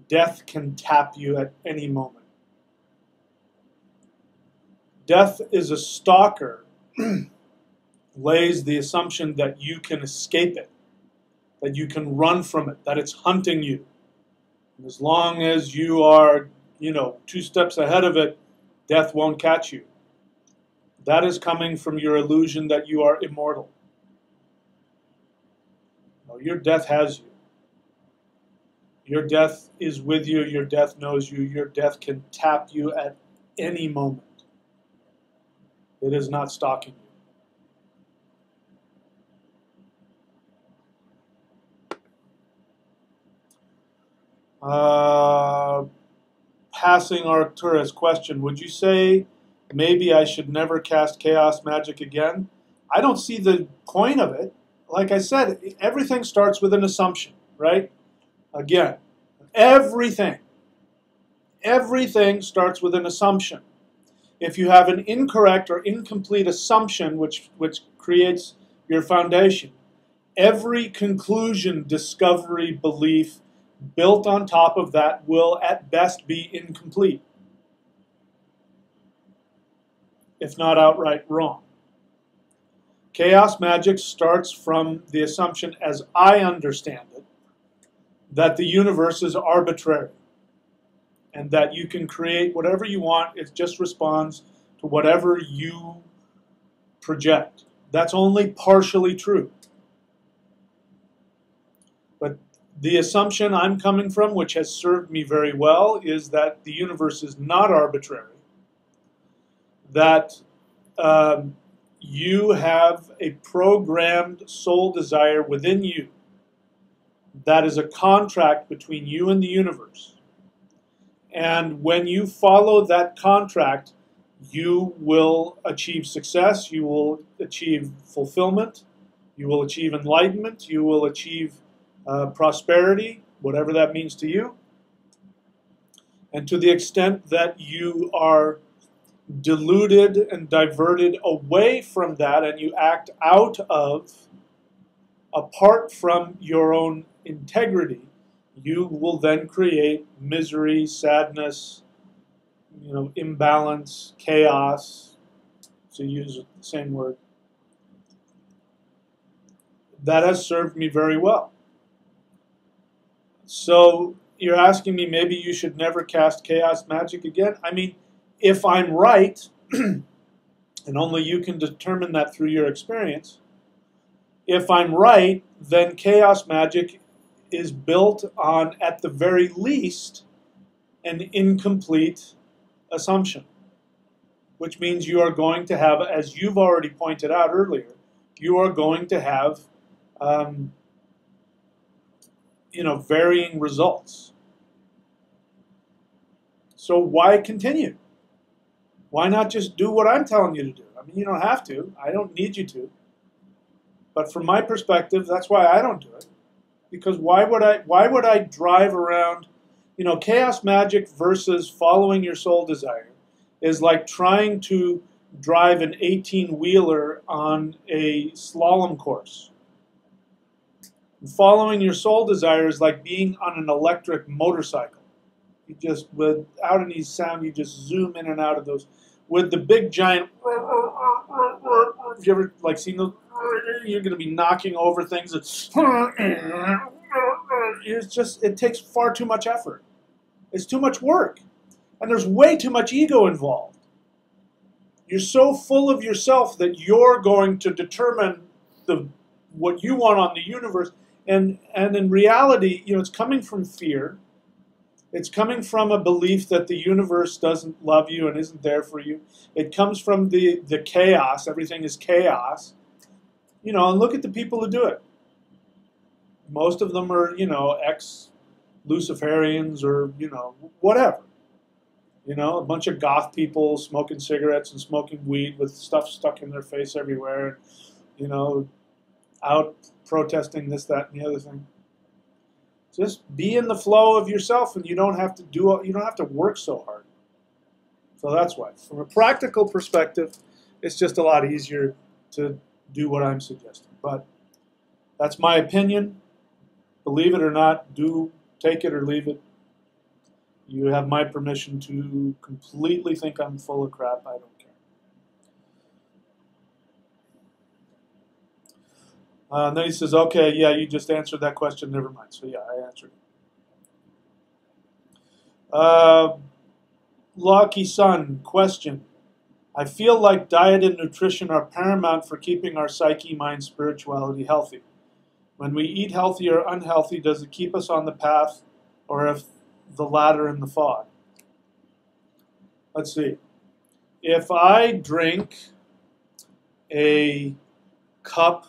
Death can tap you at any moment. Death is a stalker, lays the assumption that you can escape it, that you can run from it, that it's hunting you. And as long as you are, 2 steps ahead of it, death won't catch you. That is coming from your illusion that you are immortal. No, your death has you. Your death is with you. Your death knows you. Your death can tap you at any moment. It is not stalking you. Passing Arcturus question, would you say maybe I should never cast chaos magic again? I don't see the point of it. Like I said, everything starts with an assumption, right? Again, everything starts with an assumption. If you have an incorrect or incomplete assumption, which creates your foundation, every conclusion, discovery, belief built on top of that will at best be incomplete, if not outright wrong. Chaos magic starts from the assumption, as I understand it, that the universe is arbitrary and that you can create whatever you want. It just responds to whatever you project. That's only partially true. But the assumption I'm coming from, which has served me very well, is that the universe is not arbitrary, that you have a programmed soul desire within you that is a contract between you and the universe. And when you follow that contract, you will achieve success, you will achieve fulfillment, you will achieve enlightenment, you will achieve prosperity, whatever that means to you. And to the extent that you are deluded and diverted away from that and you act out of, apart from your own integrity, you will then create misery, sadness, imbalance, chaos, to use the same word. That has served me very well. So you're asking me maybe you should never cast chaos magic again? I mean, if I'm right, and only you can determine that through your experience, if I'm right, then chaos magic is built on, at the very least, an incomplete assumption, which means you are going to have, as you've already pointed out earlier, you are going to have varying results. So why continue? Why not just do what I'm telling you to do? I mean, you don't have to. I don't need you to. But from my perspective, that's why I don't do it. Because why would I drive around, chaos magic versus following your soul desire is like trying to drive an 18-wheeler on a slalom course. Following your soul desire is like being on an electric motorcycle. You just, without any sound, you just zoom in and out of those with the big giant. Have you ever like seen those? You're going to be knocking over things. It's just, it takes far too much effort. It's too much work. And there's way too much ego involved. You're so full of yourself that you're going to determine what you want on the universe. And in reality, it's coming from fear. It's coming from a belief that the universe doesn't love you and isn't there for you. It comes from the chaos. Everything is chaos. And look at the people who do it. Most of them are, ex-Luciferians or, whatever. A bunch of goth people smoking cigarettes and smoking weed with stuff stuck in their face everywhere. And, out protesting this, that, and the other thing. Just be in the flow of yourself, and you don't have to work so hard. So that's why, from a practical perspective, it's just a lot easier to do what I'm suggesting. But that's my opinion. Believe it or not, take it or leave it. You have my permission to completely think I'm full of crap. I don't care. And then he says, okay, yeah, you just answered that question. Never mind. So yeah, I answered it. Lucky Sun, question. I feel like diet and nutrition are paramount for keeping our psyche, mind, spirituality healthy. When we eat healthy or unhealthy, does it keep us on the path, or if the latter in the fog? Let's see. If I drink a cup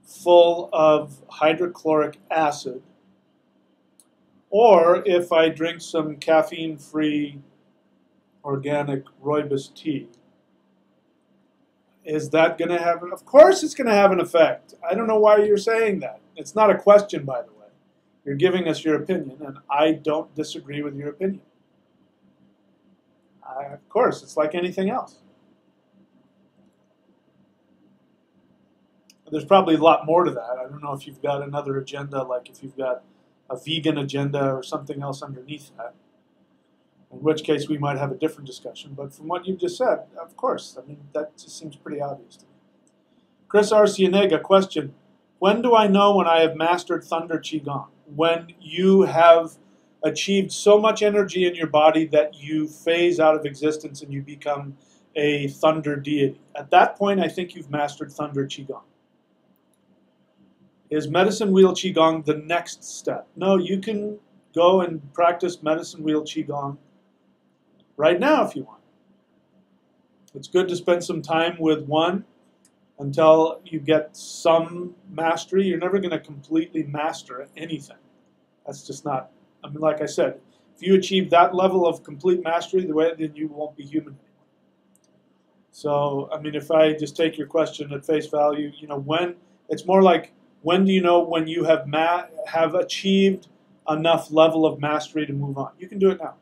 full of hydrochloric acid, or if I drink some caffeine-free organic rooibos tea, is that going to have Of course it's going to have an effect. I don't know why you're saying that. It's not a question, by the way. You're giving us your opinion, and I don't disagree with your opinion. Of course, it's like anything else. There's probably a lot more to that. I don't know if you've got another agenda, like if you've got a vegan agenda or something else underneath that, in which case we might have a different discussion. But from what you've just said, of course, I mean, that just seems pretty obvious to me. Chris Arcienega, question. When do I know when I have mastered Thunder Qigong? When you have achieved so much energy in your body that you phase out of existence and you become a thunder deity. At that point, I think you've mastered Thunder Qigong. Is medicine wheel Qigong the next step? No, you can go and practice medicine wheel Qigong right now if you want. It's good to spend some time with one until you get some mastery. You're never going to completely master anything. That's just not, I mean, like I said, if you achieve that level of complete mastery, then you won't be human anymore. So, I mean, if I just take your question at face value, it's more like, when do you know when you have achieved enough level of mastery to move on? You can do it now.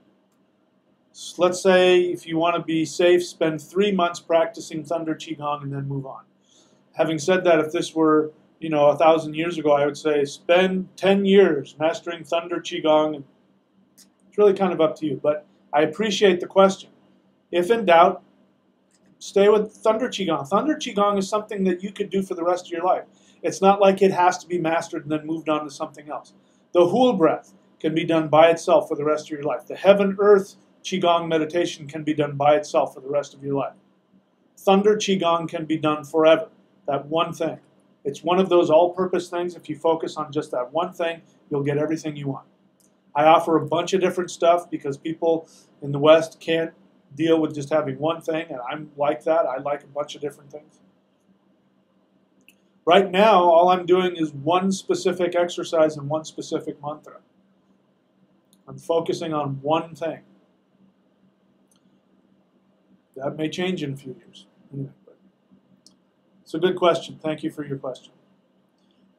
So let's say if you want to be safe, spend 3 months practicing Thunder Qigong and then move on. Having said that, if this were 1,000 years ago, I would say spend 10 years mastering Thunder Qigong. And it's really kind of up to you, but I appreciate the question. If in doubt, stay with Thunder Qigong. Thunder Qigong is something that you could do for the rest of your life. It's not like it has to be mastered and then moved on to something else. The Hul breath can be done by itself for the rest of your life. The Heaven-Earth Qigong meditation can be done by itself for the rest of your life. Thunder Qigong can be done forever. That one thing. It's one of those all-purpose things. If you focus on just that one thing, you'll get everything you want. I offer a bunch of different stuff because people in the West can't deal with just having one thing, and I'm like that. I like a bunch of different things. Right now, all I'm doing is one specific exercise and one specific mantra. I'm focusing on one thing. That may change in a few years. Anyway, it's a good question. Thank you for your question.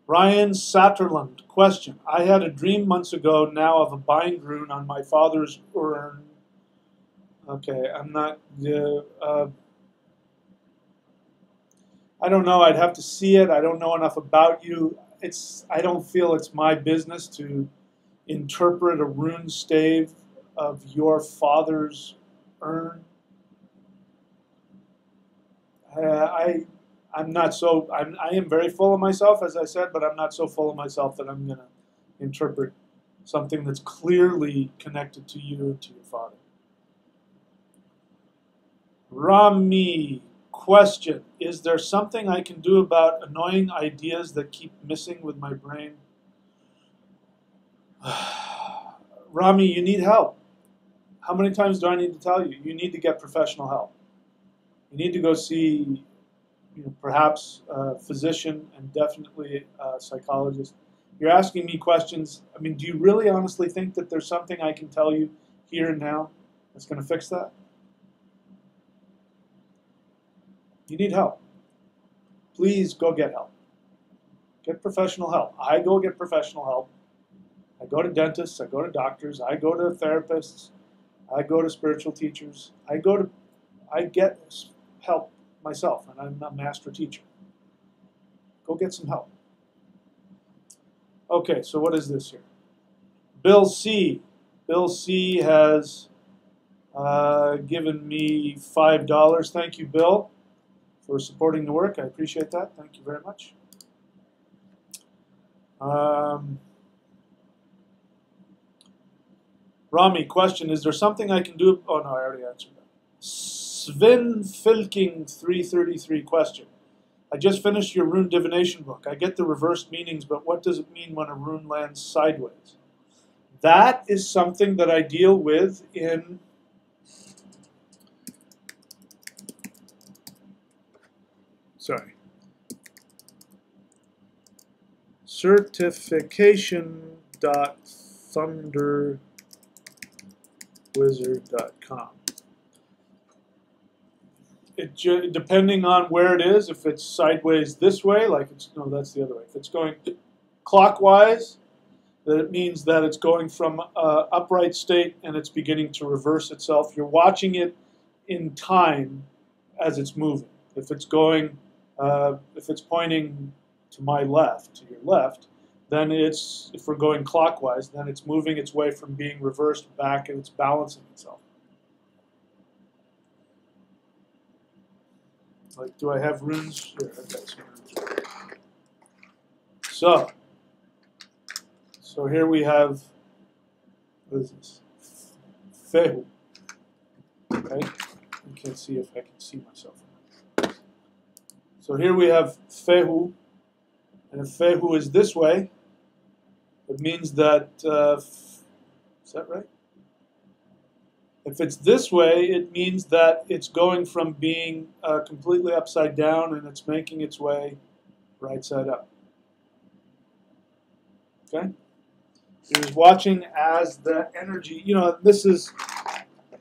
Ryan Satterlund, question. I had a dream months ago now of a bind rune on my father's urn. Okay, I'm not... I don't know. I'd have to see it. I don't know enough about you. I don't feel it's my business to interpret a rune stave of your father's urn. I'm not so, I am very full of myself, as I said, but I'm not so full of myself that I'm going to interpret something that's clearly connected to you and to your father. Rami, question, is there something I can do about annoying ideas that keep missing with my brain? Rami, you need help. How many times do I need to tell you? You need to get professional help. You need to go see, perhaps a physician and definitely a psychologist. You're asking me questions. I mean, do you really honestly think that there's something I can tell you here and now that's going to fix that? You need help. Please go get help. Get professional help. I go get professional help. I go to dentists. I go to doctors. I go to therapists. I go to spiritual teachers. I get help myself, and I'm a master teacher. Go get some help. Okay, so what is this here? Bill C. Bill C has given me $5. Thank you, Bill, for supporting the work. I appreciate that. Thank you very much. Rami, question, is there something I can do? Oh, no, I already answered that. Sven Filking 333 question. I just finished your rune divination book. I get the reversed meanings, but what does it mean when a rune lands sideways? That is something that I deal with in certification.thunderwizard.com. Depending on where it is, if it's sideways this way, no, that's the other way. If it's going clockwise, then it means that it's going from upright state and it's beginning to reverse itself. You're watching it in time as it's moving. If it's going, if it's pointing to my left, to your left, then if we're going clockwise, then it's moving its way from being reversed back and it's balancing itself. Like, do I have runes? Here, I've got some runes. So here we have, what is this? Fehu. Okay, I can't see if I can see myself. So here we have Fehu, and if Fehu is this way, it means that, is that right? If it's this way, it means that it's going from being completely upside down and it's making its way right side up. Okay? You're watching as the energy, this is,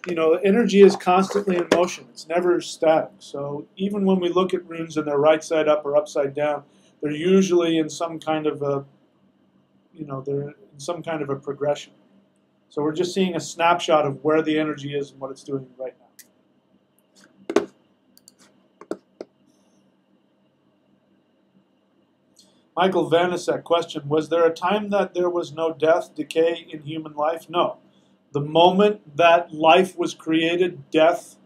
energy is constantly in motion. It's never static. So even when we look at runes and they're right side up or upside down, they're usually in some kind of a, they're in some kind of a progression. So we're just seeing a snapshot of where the energy is and what it's doing right now. Michael Vanasek, question, was there a time that there was no death, decay in human life? No. The moment that life was created, death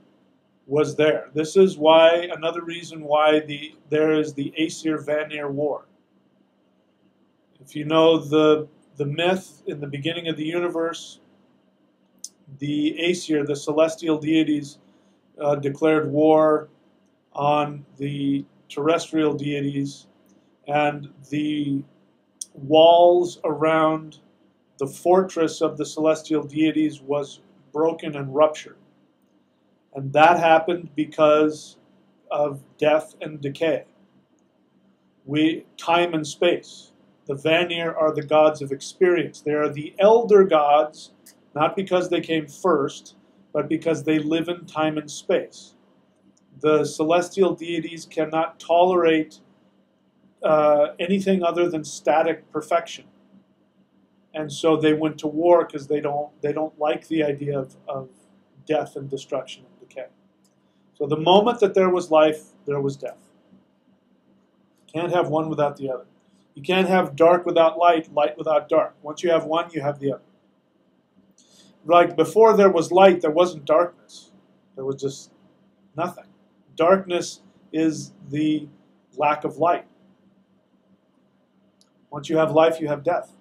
was there. This is why, another reason why there is the Aesir-Vanir War. If you know the myth in the beginning of the universe, the Aesir, the celestial deities, declared war on the terrestrial deities, and the walls around the fortress of the celestial deities was broken and ruptured. And that happened because of death and decay. Time and space. The Vanir are the gods of experience. They are the elder gods, not because they came first, but because they live in time and space. The celestial deities cannot tolerate anything other than static perfection. And so they went to war because they don't like the idea of death and destruction and decay. So the moment that there was life, there was death. You can't have one without the other. You can't have dark without light, light without dark. Once you have one, you have the other. Like before there was light, there wasn't darkness. There was just nothing. Darkness is the lack of light. Once you have life, you have death.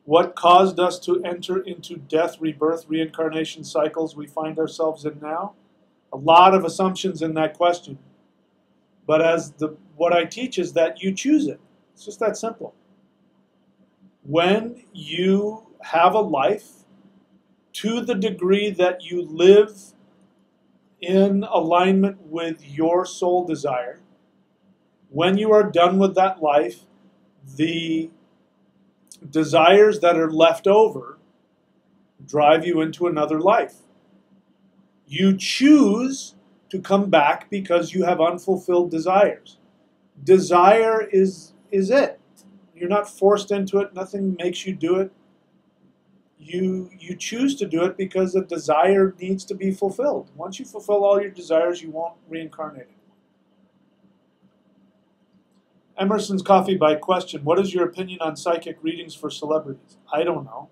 What caused us to enter into death, rebirth, reincarnation cycles we find ourselves in now? A lot of assumptions in that question. But what I teach is that you choose it. It's just that simple. When you have a life, to the degree that you live in alignment with your soul desire, when you are done with that life, the desires that are left over drive you into another life. You choose to come back because you have unfulfilled desires. Desire is it. You're not forced into it. Nothing makes you do it. You choose to do it because a desire needs to be fulfilled. Once you fulfill all your desires, you won't reincarnate. Emersons Coffee by question. What is your opinion on psychic readings for celebrities? I don't know.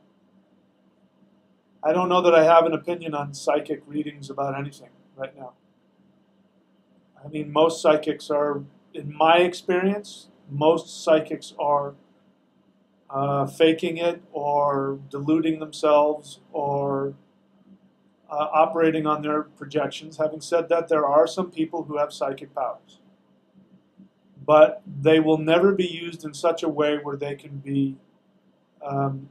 I don't know that I have an opinion on psychic readings about anything right now. I mean, most psychics are, in my experience, most psychics are faking it or deluding themselves or operating on their projections. Having said that, there are some people who have psychic powers. But they will never be used in such a way where they can be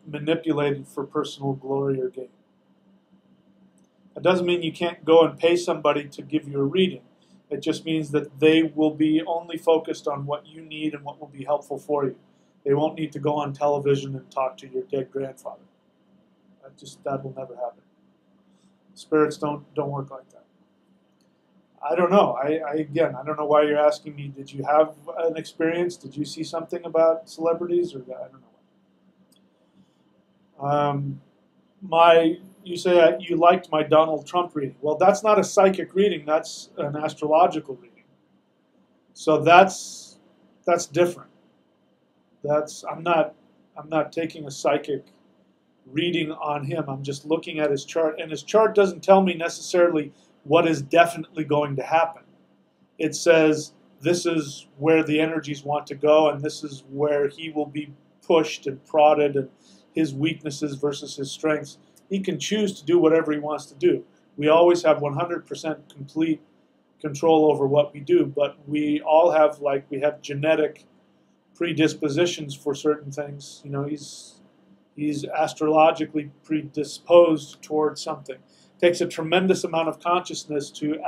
manipulated for personal glory or gain. That doesn't mean you can't go and pay somebody to give you a reading. It just means that they will be only focused on what you need and what will be helpful for you. They won't need to go on television and talk to your dead grandfather. That will never happen. Spirits don't work like that. I don't know. Again, I don't know why you're asking me. Did you have an experience? Did you see something about celebrities, or I don't know. You say you liked my Donald Trump reading. Well, that's not a psychic reading. That's an astrological reading. So that's different. I'm not taking a psychic reading on him. I'm just looking at his chart, and his chart doesn't tell me necessarily what is definitely going to happen. It says this is where the energies want to go, and this is where he will be pushed and prodded, and his weaknesses versus his strengths. He can choose to do whatever he wants to do. We always have 100% complete control over what we do, but we all have, we have genetic predispositions for certain things. You know, he's astrologically predisposed towards something. It takes a tremendous amount of consciousness to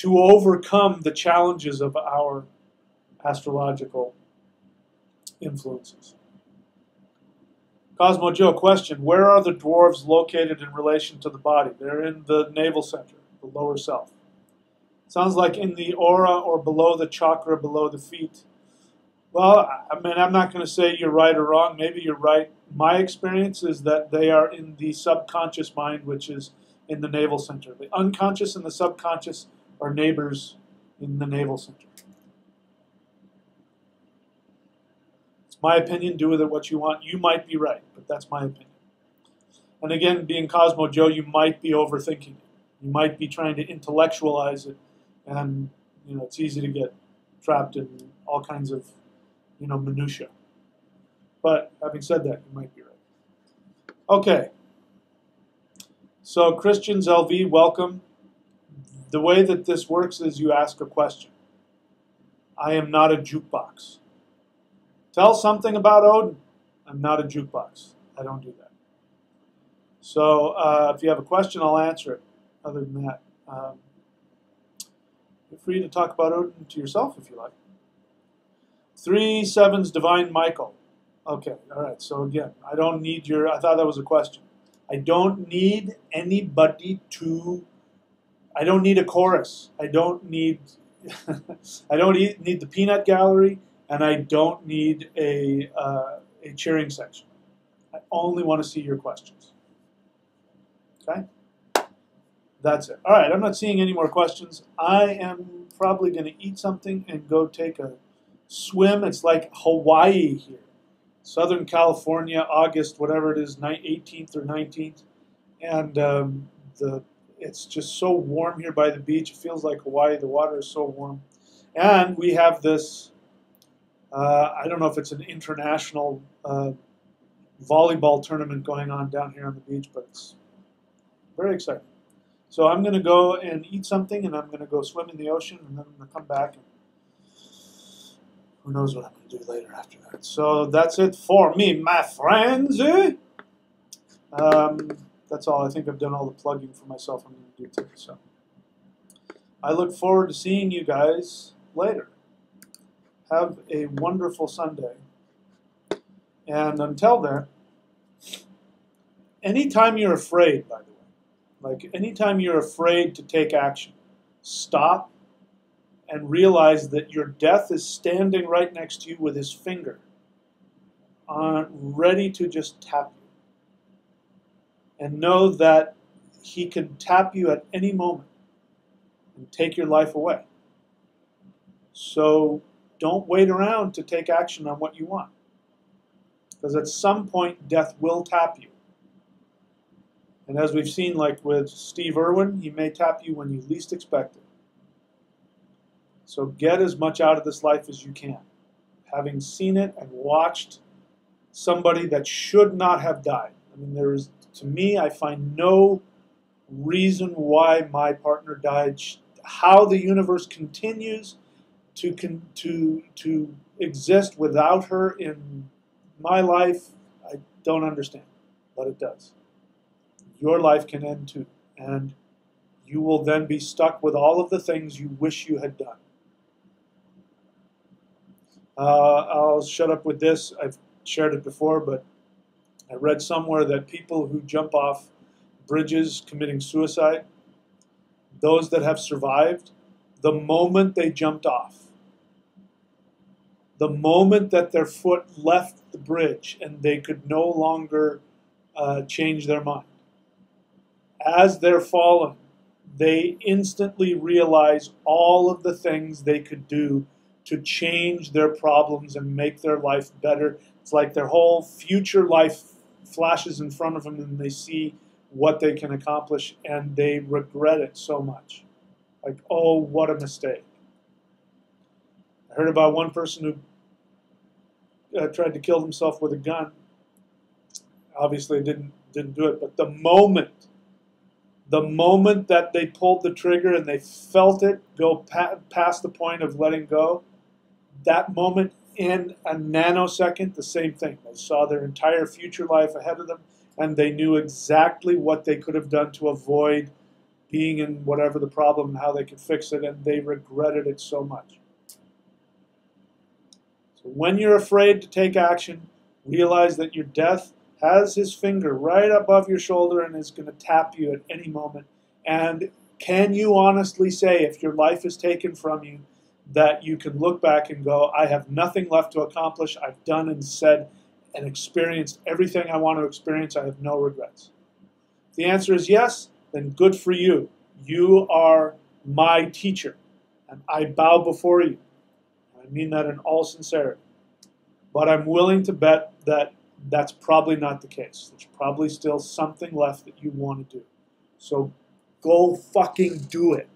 overcome the challenges of our astrological influences. Cosmo Joe question, where are the dwarves located in relation to the body? They're in the navel center, the lower self. Sounds like in the aura or below the chakra, below the feet. Well, I mean, I'm not going to say you're right or wrong. Maybe you're right. My experience is that they are in the subconscious mind, which is in the navel center. The unconscious and the subconscious are neighbors in the navel center. It's my opinion. Do with it what you want. You might be right, but that's my opinion. And again, being Cosmo Joe, you might be overthinking it. You might be trying to intellectualize it, and it's easy to get trapped in all kinds of minutia. But having said that, you might be right. Okay. So Christians LV, welcome. The way that this works is you ask a question. I am not a jukebox. Tell something about Odin. I'm not a jukebox. I don't do that. So if you have a question, I'll answer it. Other than that, feel free to talk about Odin to yourself if you like. 3 7's Divine Michael. Okay, all right. So again, I don't need I thought that was a question. I don't need anybody to. I don't need a chorus. I don't need. I don't need the peanut gallery, and I don't need a cheering section. I only want to see your questions. Okay. That's it. All right. I'm not seeing any more questions. I am probably going to eat something and go take a swim. It's like Hawaii here. Southern California, August, whatever it is, 18th or 19th. And it's just so warm here by the beach. It feels like Hawaii. The water is so warm. And we have this, I don't know if it's an international volleyball tournament going on down here on the beach, but it's very exciting. So I'm going to go and eat something, and I'm going to go swim in the ocean, and then I'm going to come back, and who knows what I'm going to do later after that. So that's it for me, my friends. That's all. I think I've done all the plugging for myself I'm going to do today. So I look forward to seeing you guys later. Have a wonderful Sunday. And until then, anytime you're afraid, by the way, like anytime you're afraid to take action, stop and realize that your death is standing right next to you with his finger ready to just tap you. And know that he can tap you at any moment and take your life away. So don't wait around to take action on what you want. Because at some point, death will tap you. And as we've seen, like with Steve Irwin, he may tap you when you least expect it. So get as much out of this life as you can. Having seen it and watched somebody that should not have died. I mean, to me, I find no reason why my partner died. How the universe continues to exist without her in my life, I don't understand, but it does. Your life can end too, and you will then be stuck with all of the things you wish you had done. I'll shut up with this. I've shared it before, but I read somewhere that people who jump off bridges committing suicide, those that have survived, the moment they jumped off, the moment that their foot left the bridge and they could no longer change their mind, as they're falling, they instantly realize all of the things they could do to change their problems and make their life better. It's like their whole future life flashes in front of them and they see what they can accomplish and they regret it so much. Like, oh, what a mistake. I heard about one person who tried to kill himself with a gun. Obviously didn't do it, but the moment that they pulled the trigger and they felt it go past the point of letting go, that moment in a nanosecond, the same thing. They saw their entire future life ahead of them, and they knew exactly what they could have done to avoid being in whatever the problem and how they could fix it, and they regretted it so much. So when you're afraid to take action, realize that your death has his finger right above your shoulder and is going to tap you at any moment. And can you honestly say, if your life is taken from you, that you can look back and go, I have nothing left to accomplish. I've done and said and experienced everything I want to experience. I have no regrets. If the answer is yes, then good for you. You are my teacher, and I bow before you. I mean that in all sincerity. But I'm willing to bet that that's probably not the case. There's probably still something left that you want to do. So go fucking do it.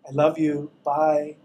I love you. Bye.